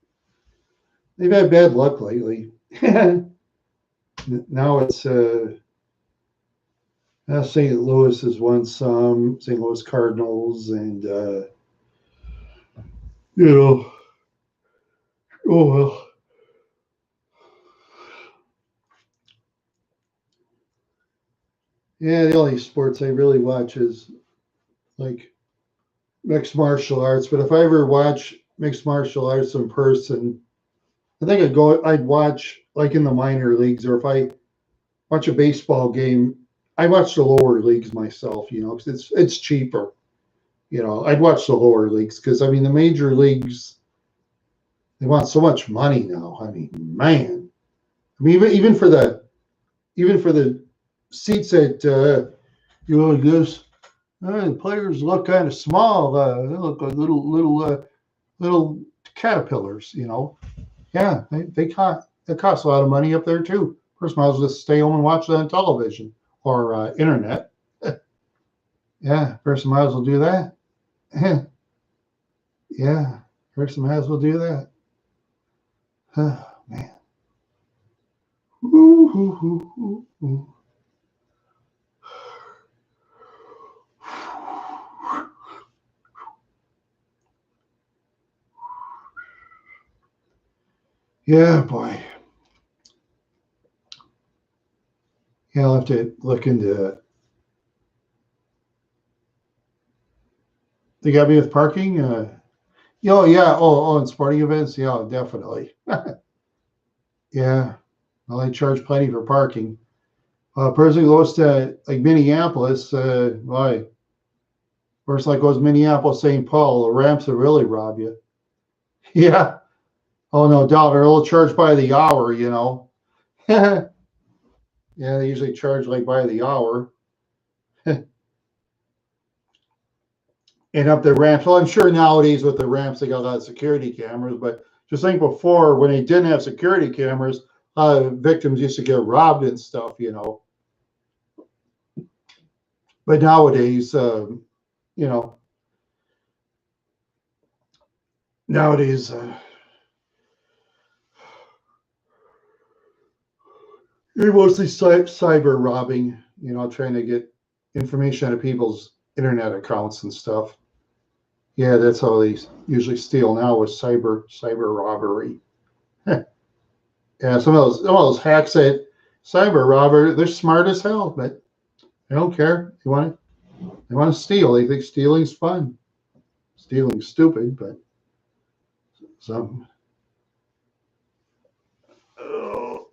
[SPEAKER 1] they've had bad luck lately. Now it's now St. Louis has won some, St. Louis Cardinals, and you know, oh well. Yeah, the only sports I really watch is like mixed martial arts. But if I ever watch mixed martial arts in person, I think I'd watch like in the minor leagues, or if I watch a baseball game, I watch the lower leagues myself, because it's cheaper. I'd watch the lower leagues because I mean the major leagues, they want so much money now. I mean, man. I mean, even for the seats that this the players look kind of small. They look like little caterpillars. Yeah, it costs a lot of money up there too. First, might as well just stay home and watch it on television or internet. Yeah, person might as well do that. Yeah, person might as well do that. Oh, man. Ooh, ooh, ooh, ooh. Yeah, boy. Yeah, I'll have to look into it. They got me with parking. Oh yeah. And sporting events. Yeah, definitely. Yeah. Well, they charge plenty for parking. Person goes to like Minneapolis. Why? Person like goes Minneapolis, St. Paul. The ramps will really rob you. Yeah. Oh no doubt. They'll charge by the hour. Yeah, they usually charge like by the hour. And up the ramps. Well, I'm sure nowadays with the ramps they got a lot of security cameras, but just think before when they didn't have security cameras, victims used to get robbed and stuff. But nowadays, you know, nowadays you're mostly cyber robbing. Trying to get information out of people's internet accounts and stuff. Yeah, that's how they usually steal now with cyber robbery. Yeah, some of those hacks at cyber robber, they're smart as hell, but they don't care. They want to steal. They think stealing's fun. Stealing's stupid, but some. Oh,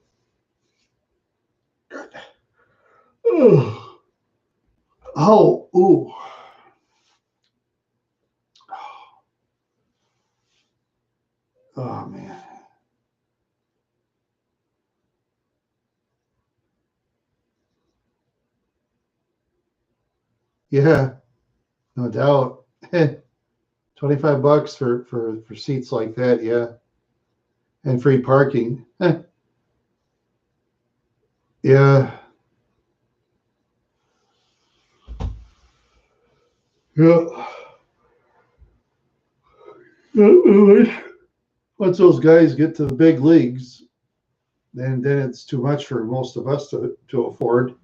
[SPEAKER 1] oh, oh, ooh. Oh man. Yeah, no doubt. $25 for seats like that, yeah, and free parking. Yeah, yeah. Once those guys get to the big leagues, then it's too much for most of us to afford.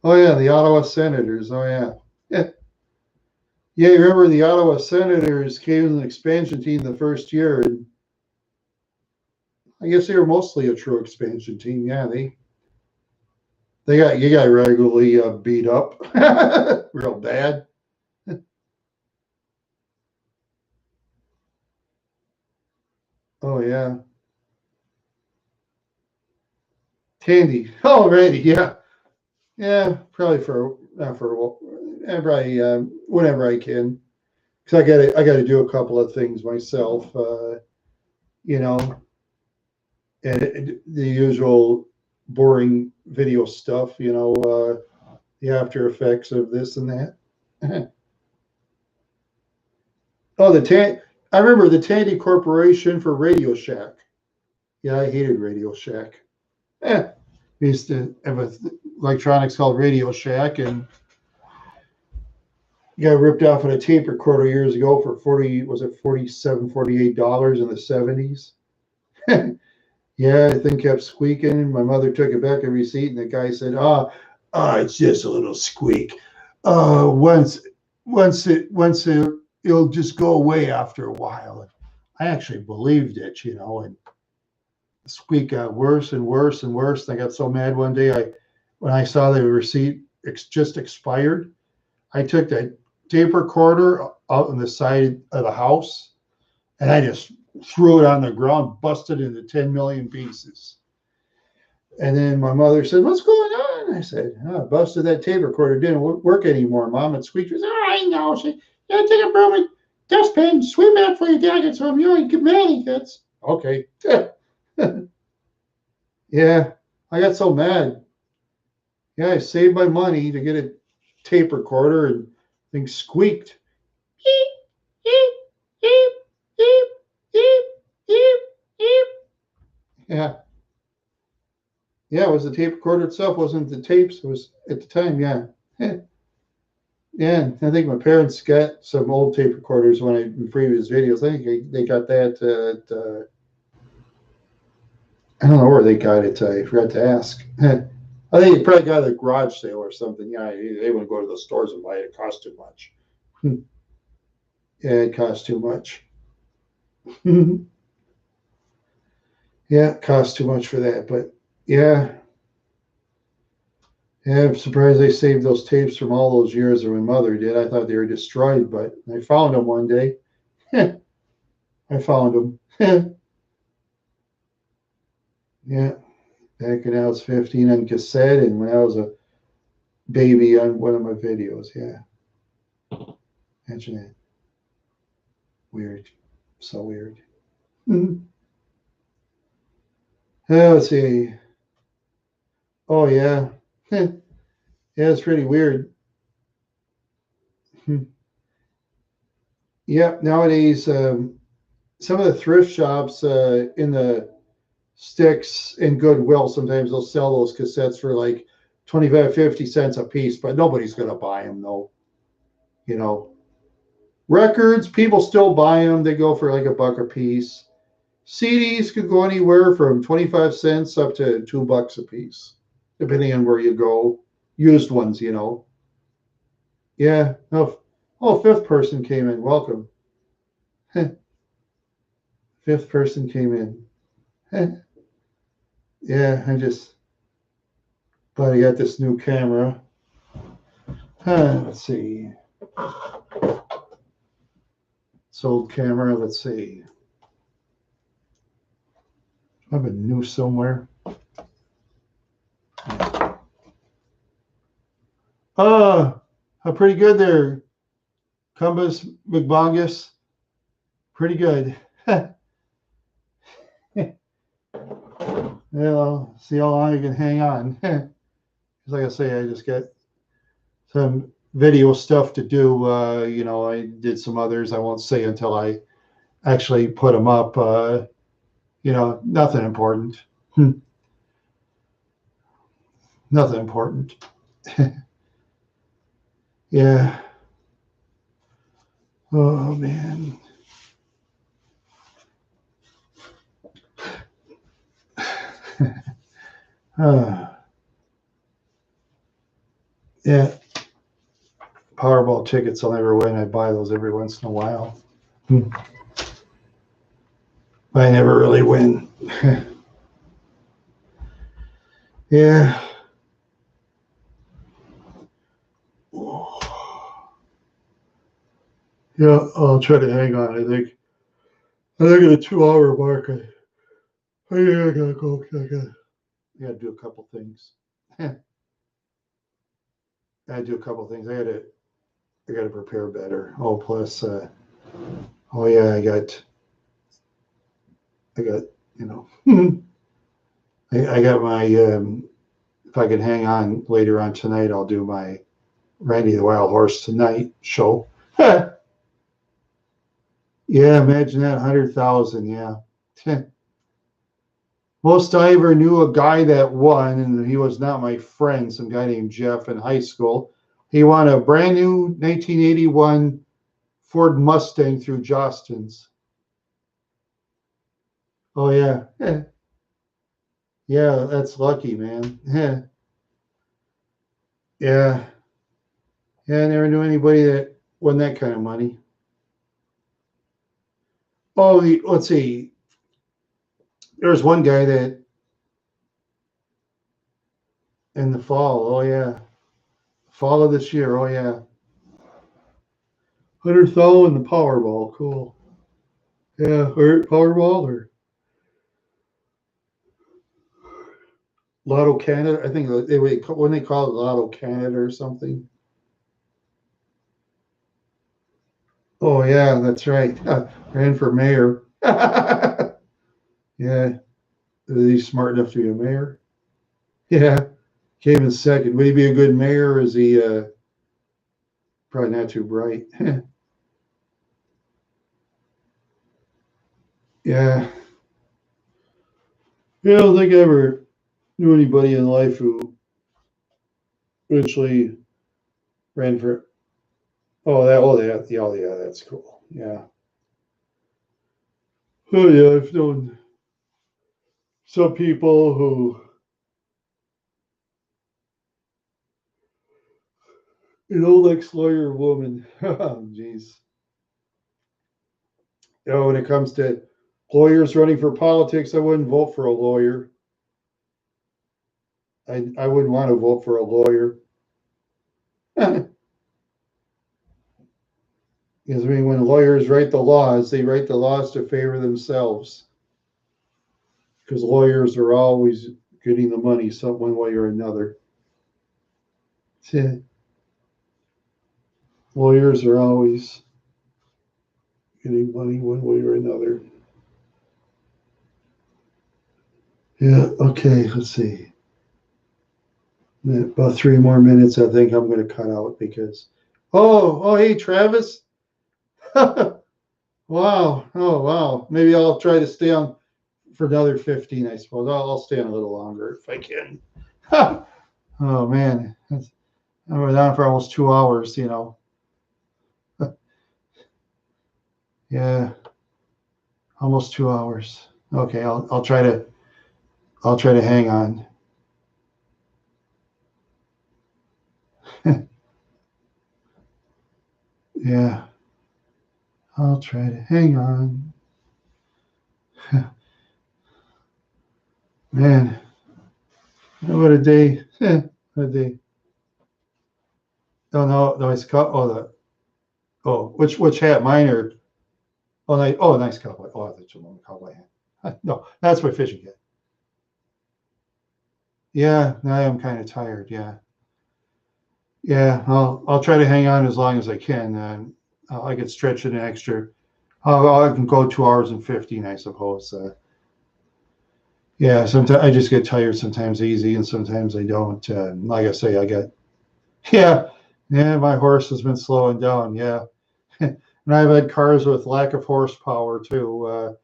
[SPEAKER 1] Oh yeah, the Ottawa Senators. Oh yeah. Yeah. Yeah, you remember the Ottawa Senators came as an expansion team the first year, and I guess they were mostly a true expansion team. Yeah, they got regularly beat up, real bad. Oh yeah, Tandy. Already, yeah, yeah. Probably for not for probably whenever I can, because I got to do a couple of things myself. You know, the usual boring video stuff. The after effects of this and that. Oh, I remember the Tandy Corporation for Radio Shack. Yeah, I hated Radio Shack. We used to have electronics called Radio Shack, and got ripped off on a tape recorder years ago for 40, was it 47, $48 in the 70s? Yeah, the thing kept squeaking. My mother took it back a receipt, and the guy said, it's just a little squeak. Once it'll just go away after a while. And I actually believed it, and the squeak got worse and worse and worse. And I got so mad one day, when I saw the receipt just expired, I took that tape recorder out on the side of the house and I just threw it on the ground, busted into 10 million pieces. And then my mother said, "What's going on?" I said, "Oh, I busted that tape recorder. Didn't work anymore, Mom." It squeaked. She said, "Oh, I know." She said, "Yeah, take a broom and dustpan, sweep it up for your dad gets home. You ain't get mad. That's okay." Yeah, I got so mad. Yeah, I saved my money to get a tape recorder and things squeaked. Yeah. Yeah, it was the tape recorder itself, wasn't the tapes. It was at the time, yeah. Yeah, I think my parents got some old tape recorders when in previous videos. I think they got that at, I don't know where they got it. I forgot to ask. I think they probably got it at a garage sale or something. Yeah, they wouldn't go to the stores and buy it. It cost too much. Yeah, it cost too much. Yeah, it cost too much for that. But yeah, I'm surprised they saved those tapes from all those years that my mother did. I thought they were destroyed, but I found them one day. I found them. Yeah, back when I was 15 on cassette and when I was a baby on one of my videos. Yeah, imagine that. Weird. So weird. Let's see. Oh, yeah. Yeah, it's pretty weird. Yeah, nowadays, some of the thrift shops in the sticks in Goodwill, sometimes they'll sell those cassettes for like 25, 50 cents a piece, but nobody's going to buy them, though. You know, records, people still buy them. They go for like $1 a piece. CDs could go anywhere from 25 cents up to $2 a piece, depending on where you go. Used ones, you know. Yeah. Oh, fifth person came in. Welcome. Fifth person came in. Yeah, I just glad I got this new camera. Let's see. This old camera. Let's see. I have a new somewhere. Oh, pretty good there, Cumbus McBongus. Pretty good. Well, see how long I can hang on. Like I say, I just got some video stuff to do. I did some others. I won't say until I actually put them up. Nothing important. Nothing important. Yeah. Oh, man. Yeah. Powerball tickets I'll never win. I buy those every once in a while. I never really win. Yeah. Yeah, I'll try to hang on. I think at the 2 hour mark, I gotta go. I gotta do a couple things. I gotta do a couple things. I gotta prepare better. Oh, plus, oh yeah, I got, I got my. If I can hang on later on tonight, I'll do my Randy the Wild Horse Tonight show. Yeah, imagine that 100,000. Yeah. Most I ever knew a guy that won, and he was not my friend, some guy named Jeff in high school. He won a brand new 1981 Ford Mustang through Jostens. Oh, yeah. Yeah, that's lucky, man. Yeah. Yeah. I never knew anybody that won that kind of money. Oh, let's see. There was one guy that in the fall. Oh yeah, fall of this year. Oh yeah, 100,000 in the Powerball. Cool. Yeah, or Powerball or Lotto Canada. I think when they call it Lotto Canada or something. Oh yeah, that's right. Ran for mayor. Yeah, is he smart enough to be a mayor? Yeah, came in second. Would he be a good mayor? Or is he probably not too bright? Yeah, yeah. I don't think I ever knew anybody in life who eventually ran for. Yeah, that's cool. Yeah. Oh yeah, I've known some people who, an old ex-lawyer woman. Oh, jeez. When it comes to lawyers running for politics, I wouldn't vote for a lawyer. I wouldn't want to vote for a lawyer. Because I mean, when lawyers write the laws, they write the laws to favor themselves. Because lawyers are always getting the money some one way or another. Lawyers are always getting money one way or another. Yeah, okay, let's see. About 3 more minutes, I think I'm going to cut out because. Oh, hey, Travis. Wow. Oh, wow. Maybe I'll try to stay on for another 15, I suppose. I'll stay on a little longer if I can. Oh, man. I've on for almost 2 hours, Yeah, almost 2 hours. Okay, I'll try to hang on. Yeah, I'll try to hang on. Man, what a day. What a day. Oh, no, it's which hat? Mine or, nice cowboy. Oh, that's a cowboy hat. No, that's my fishing hat. Yeah, I am kind of tired. Yeah. Yeah, I'll try to hang on as long as I can. I could stretch it an extra. I can go 2 hours and 15, I suppose. Yeah, sometimes I just get tired sometimes easy, and sometimes I don't. Like I say, yeah, yeah. My horse has been slowing down. Yeah, and I've had cars with lack of horsepower too.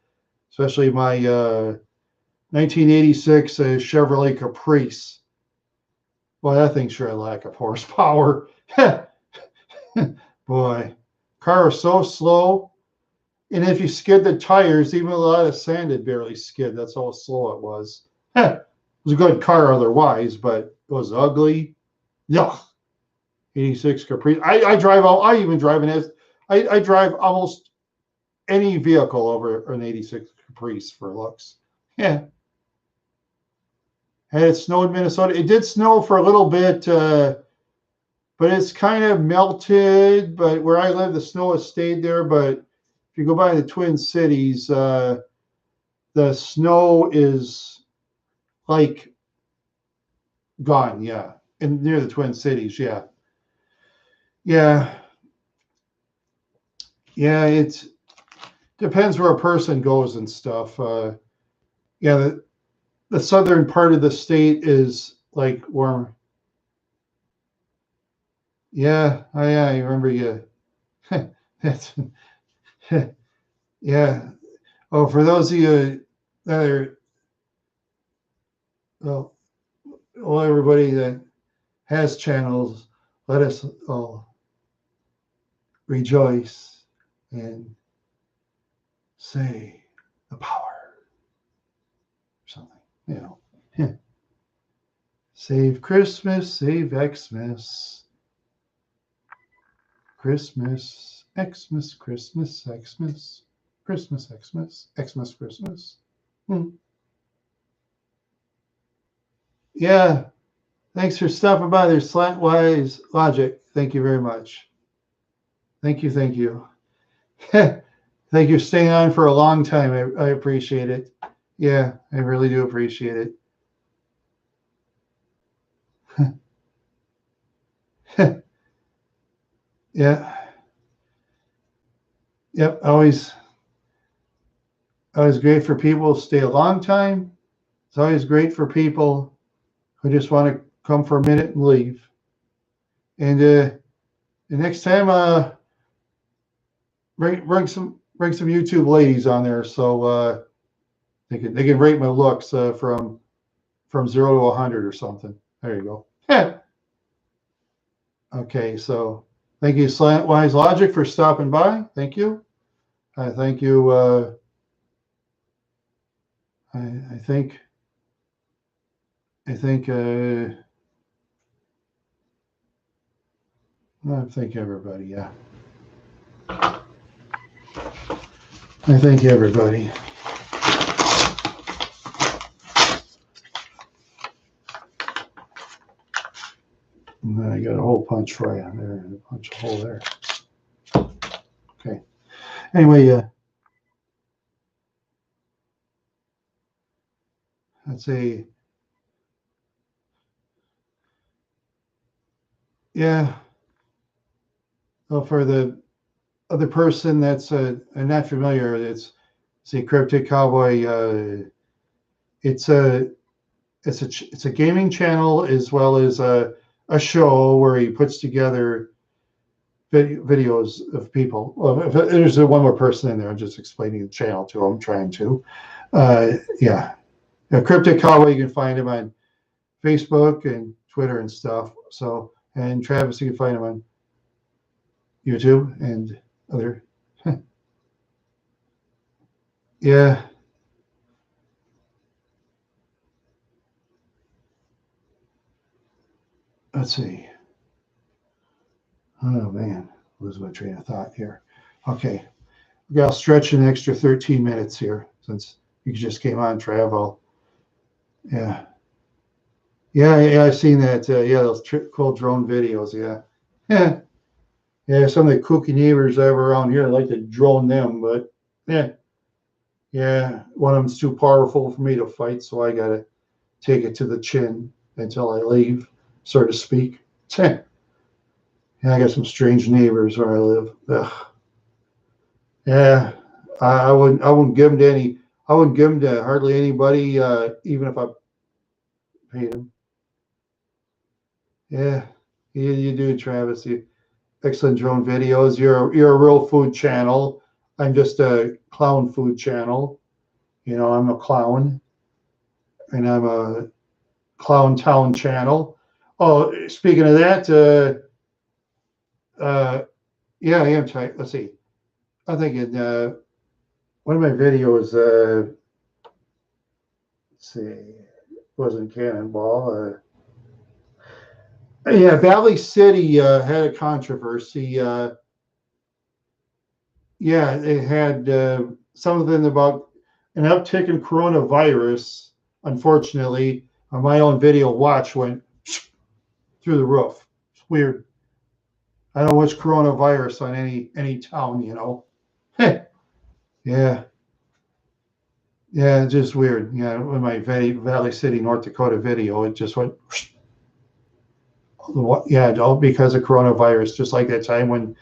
[SPEAKER 1] Especially my 1986 Chevrolet Caprice. Boy, that thing sure had lack of horsepower. Boy, car was so slow. And if you skid the tires, even a lot of sand, it barely skid. That's how slow it was. It was a good car otherwise, but it was ugly. Yeah. 86 Caprice. I even drive I drive almost any vehicle over an 86 Caprice for looks. Yeah. And it snowed in Minnesota. It did snow for a little bit, but it's kind of melted. But where I live, the snow has stayed there. But if you go by the Twin Cities, the snow is like gone. Yeah, and near the Twin Cities. Yeah, yeah, yeah. It depends where a person goes and stuff. Yeah, the southern part of the state is like warm. Yeah, I remember you. That's yeah. Oh, for those of you that are well, everybody that has channels, let us all rejoice and say the power or something, Yeah. Save Christmas, save Xmas. Christmas, Xmas, Christmas, Xmas. Christmas, Xmas, Xmas, Christmas. Hmm. Yeah, Thanks for stopping by. There's Slantwise Logic. Thank you very much. Thank you. Thank you. Thank you for staying on for a long time. I appreciate it. Yeah, I really do appreciate it. Yeah. Yep. Always great for people to stay a long time. It's always great for people who just want to come for a minute and leave. And the next time, bring some YouTube ladies on there, so they can rate my looks from 0 to 100 or something. There you go. Okay, so thank you, Slantwise Logic, for stopping by. Thank you. Thank you. I think. I thank everybody. Yeah. I thank everybody. I got a hole punch for you there, and punch a hole there. Okay. Anyway, let's see. Yeah. Well, for the other person that's I'm not familiar, it's Cryptic Cowboy. It's a gaming channel as well as a show where he puts together videos of people. Well, if there's one more person in there, I'm just explaining the channel to him, trying to. Yeah. Cryptic Cowboy, you can find him on Facebook and Twitter and stuff. So, and Travis, you can find him on YouTube and other. Yeah. Let's see. Oh man, lose my train of thought here. Okay, I'll stretch an extra 13 minutes here since you just came on, Travel. Yeah. Yeah, I've seen that. Yeah, those cool drone videos. Yeah. Yeah. Yeah, some of the kooky neighbors that were around here, I like to drone them, but yeah. Yeah, one of them's too powerful for me to fight, so I got to take it to the chin until I leave, so to speak. Yeah, I got some strange neighbors where I live. Ugh. Yeah, I wouldn't give them to any. I wouldn't give them to hardly anybody, even if I paid them. Yeah, you do, Travis. You excellent drone videos. You're a real food channel. I'm just a clown food channel. You know, I'm a clown, and I'm a Clown Town channel. Oh, speaking of that, yeah, I am trying. Let's see. I'm thinking one of my videos. Let's see, wasn't Cannonball. Yeah, Valley City had a controversy. Yeah, it had something about an uptick in coronavirus. Unfortunately, on my own video watch went through the roof. It's weird. I don't wish coronavirus on any town, you know. Yeah, yeah, just weird. Yeah, in my Valley City, North Dakota video, it just went. Yeah, all because of coronavirus. Just like that time when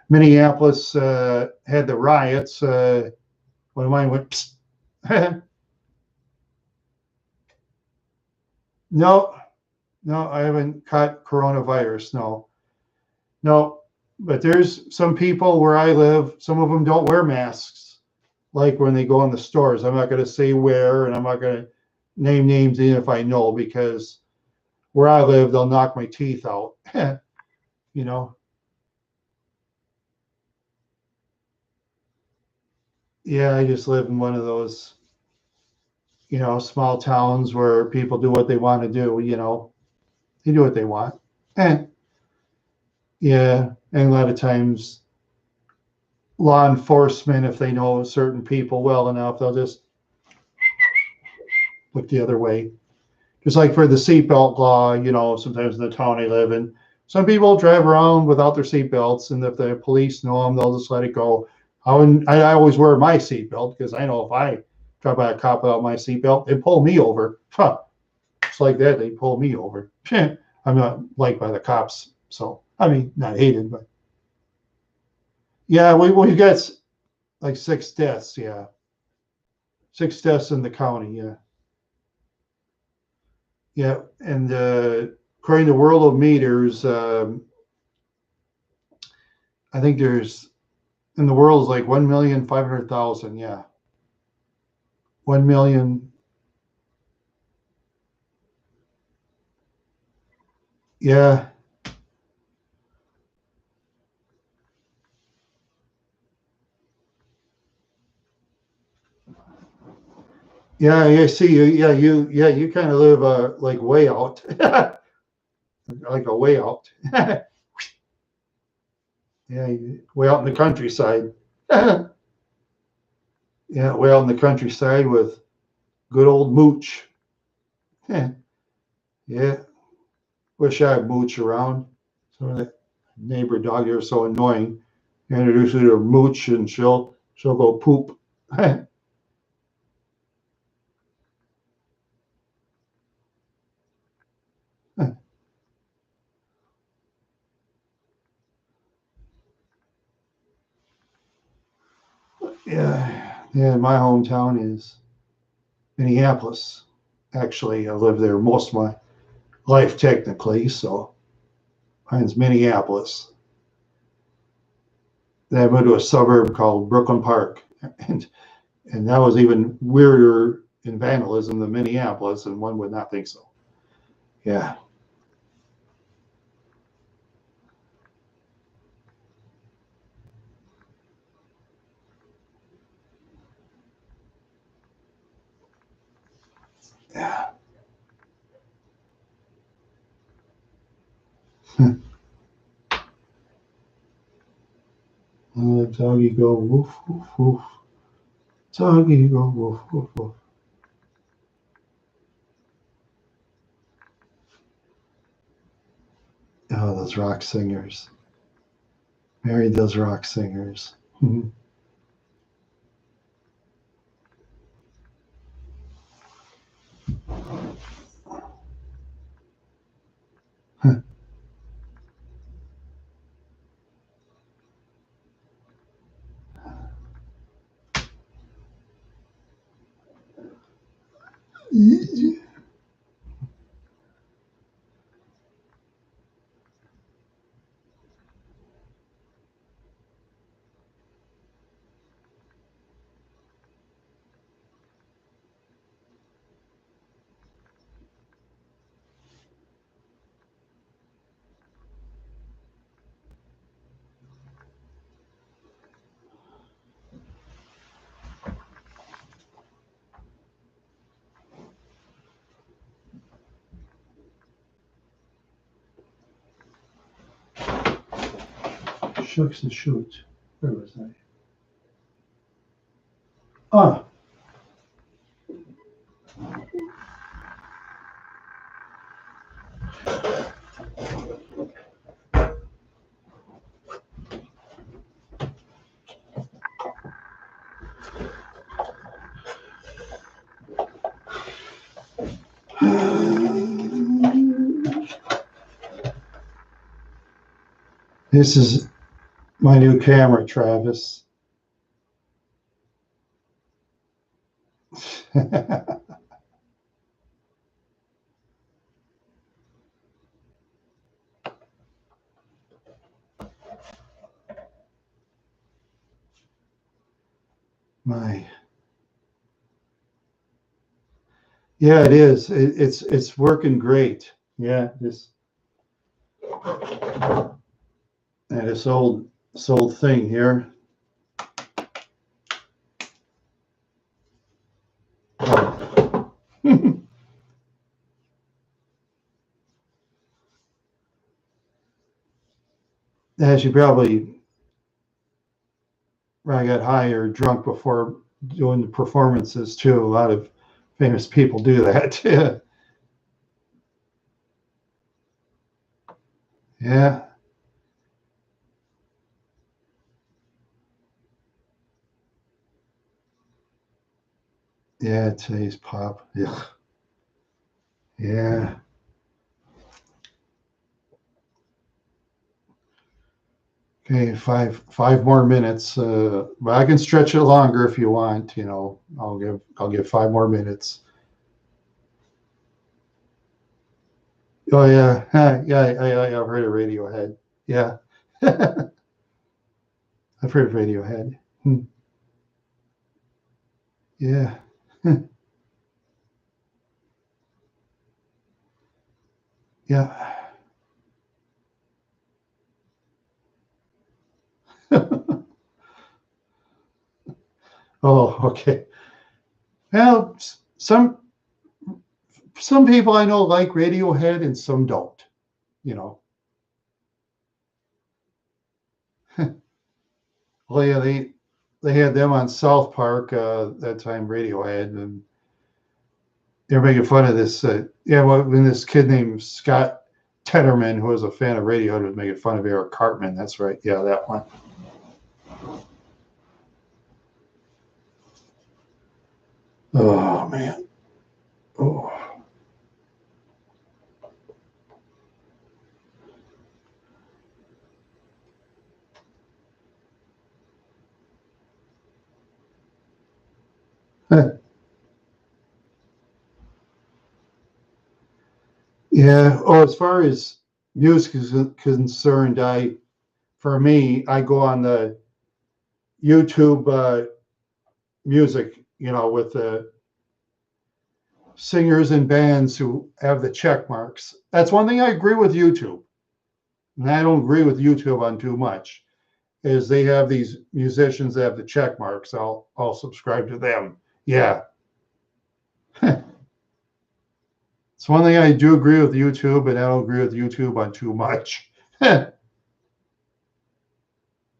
[SPEAKER 1] Minneapolis had the riots, when mine went. No, no, I haven't caught coronavirus. No, no, but there's some people where I live. Some of them don't wear masks, like when they go in the stores. I'm not going to say where, and I'm not going to name names even if I know, because where I live, they'll knock my teeth out. You know. Yeah, I just live in one of those, you know, small towns where people do what they want to do. You know, they do what they want. And yeah, and a lot of times law enforcement, if they know certain people well enough, they'll just look the other way. Just like for the seatbelt law, you know, sometimes in the town I live in, some people drive around without their seatbelts, and if the police know them, they'll just let it go. I always wear my seatbelt because I know if I drive by a cop without my seatbelt, they pull me over. Huh. It's like that, they pull me over. I'm not liked by the cops, so I mean, not hated, but yeah, we got like 6 deaths. Yeah, 6 deaths in the county. Yeah, yeah, and according to World of Meters, I think there's in the world is like 1,500,000. Yeah, 1,000,000. Yeah, yeah, I see you. Yeah, you kind of live like way out, like a way out. Yeah, way out in the countryside. Yeah, way out in the countryside with good old Mooch. Yeah, wish I had Mooch around. Some of that neighbor dog here is so annoying. You introduce her to Mooch and she'll go poop. Yeah. My hometown is Minneapolis. Actually, I lived there most of my life technically, so mine's Minneapolis. Then I moved to a suburb called Brooklyn Park, and that was even weirder in vandalism than Minneapolis, and one would not think so. Yeah. Yeah. Doggy go woof woof woof. Doggy go woof woof woof. Oh, those rock singers. Married those rock singers. Shucks and shoot. Where was I? Ah. This is my new camera, Travis. My Yeah, it is. It's working great. Yeah, this old thing here. As you probably got high or drunk before doing the performances too. A lot of famous people do that. Yeah. Yeah, today's pop. Yeah. Yeah. Okay, five more minutes. But I can stretch it longer if you want. You know, I'll give 5 more minutes. Oh yeah, yeah. I've heard of Radiohead. Yeah, I've heard of Radiohead. Hmm. Yeah, yeah. Oh, okay. Well, some people I know like Radiohead and some don't. You know. Well, yeah, they had them on South Park that time, Radiohead, and they're making fun of this. Yeah, well, when this kid named Scott Tetterman, who was a fan of Radiohead, was making fun of Eric Cartman. That's right. Yeah, that one. Oh man. Oh. Yeah. Oh, as far as music is concerned, for me, I go on the YouTube music. You know, with the singers and bands who have the check marks. That's one thing I agree with YouTube, and I don't agree with YouTube on too much. Is they have these musicians that have the check marks. I'll subscribe to them. Yeah. It's one thing I do agree with YouTube, and I don't agree with YouTube on too much. I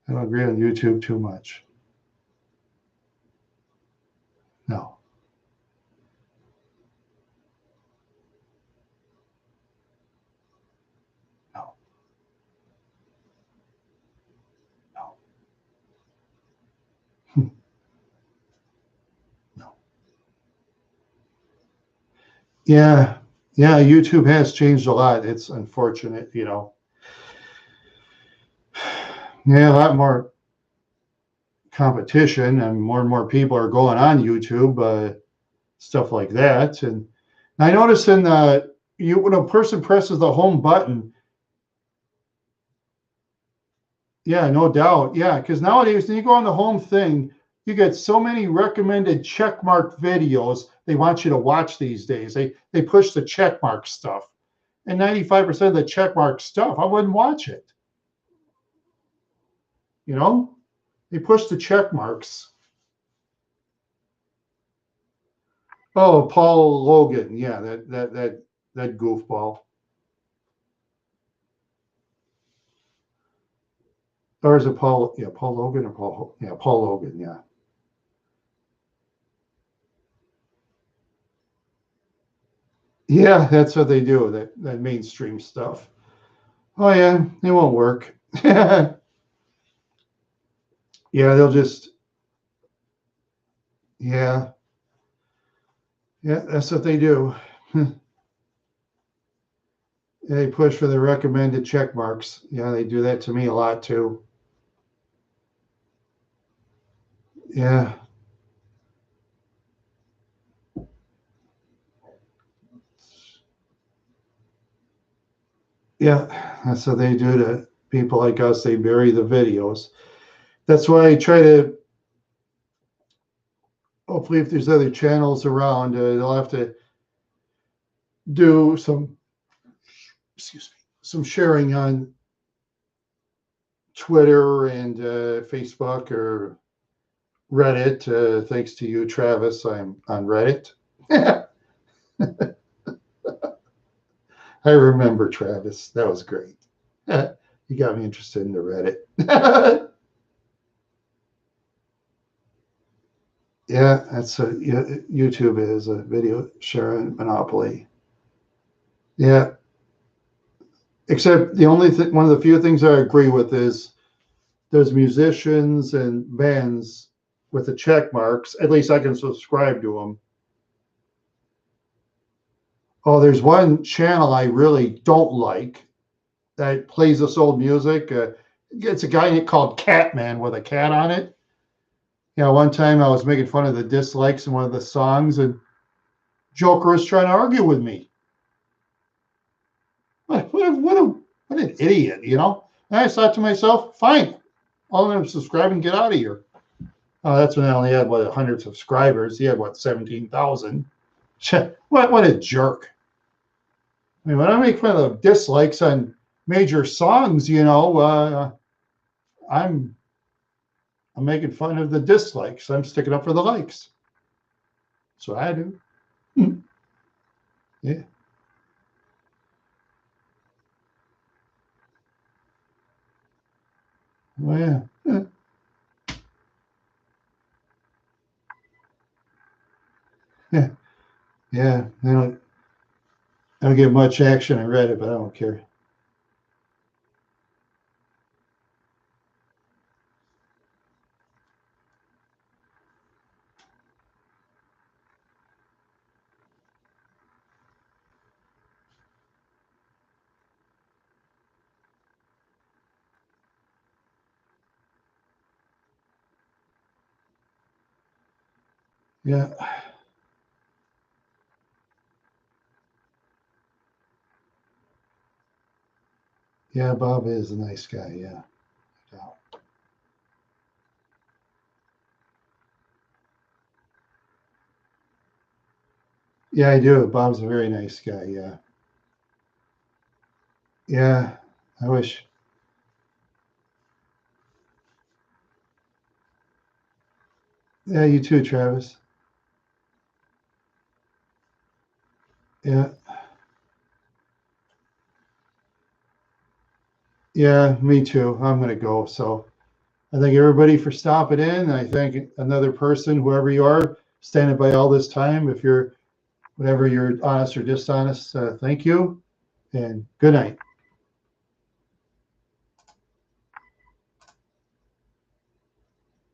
[SPEAKER 1] don't agree on YouTube too much. No, no, no, no. Yeah, yeah. YouTube has changed a lot. It's unfortunate, you know. Yeah, a lot more competition, and more people are going on YouTube, stuff like that. And I noticed in the you when a person presses the home button, yeah, no doubt. Yeah, because nowadays when you go on the home thing, you get so many recommended checkmark videos they want you to watch these days. They push the checkmark stuff. And 95% of the checkmark stuff, I wouldn't watch it. You know? They push the check marks. Oh, Paul Logan. Yeah, that goofball. Or is it Paul? Yeah, Paul Logan or Paul? Yeah, Paul Logan. Yeah. Yeah, that's what they do. That mainstream stuff. Oh yeah, it won't work. Yeah, they'll just yeah, yeah, that's what they do. They push for the recommended check marks. Yeah, they do that to me a lot too. Yeah, yeah, that's what they do to people like us. They bury the videos. That's why I try to. Hopefully, if there's other channels around, they'll have to do some, excuse me, some sharing on Twitter and Facebook or Reddit. Thanks to you, Travis, I'm on Reddit. I remember Travis. That was great. You got me interested in the Reddit. Yeah, that's a yeah, YouTube is a video sharing monopoly. Yeah, Except the only one of the few things I agree with is those musicians and bands with the check marks. At least I can subscribe to them. Oh, there's one channel I really don't like that plays this old music. It's a guy called Catman with a cat on it. You know, one time I was making fun of the dislikes in one of the songs, and Joker was trying to argue with me. What an idiot, you know? And I thought to myself, fine, I'll unsubscribe and get out of here. That's when I only had, 100 subscribers. He had, 17,000. What a jerk. I mean, when I make fun of dislikes on major songs, you know, I'm making fun of the dislikes. I'm sticking up for the likes. That's what I do. Yeah. Well, yeah. Yeah. Yeah. I don't get much action on Reddit, but I don't care. Yeah. Yeah, Bob is a nice guy. Yeah. Yeah, I do. Bob's a very nice guy. Yeah. Yeah. I wish. Yeah, you too, Travis. Yeah. Yeah, me too. I'm going to go. So I thank everybody for stopping in. I thank another person, whoever you are, standing by all this time. If you're, whatever you're honest or dishonest, thank you and good night.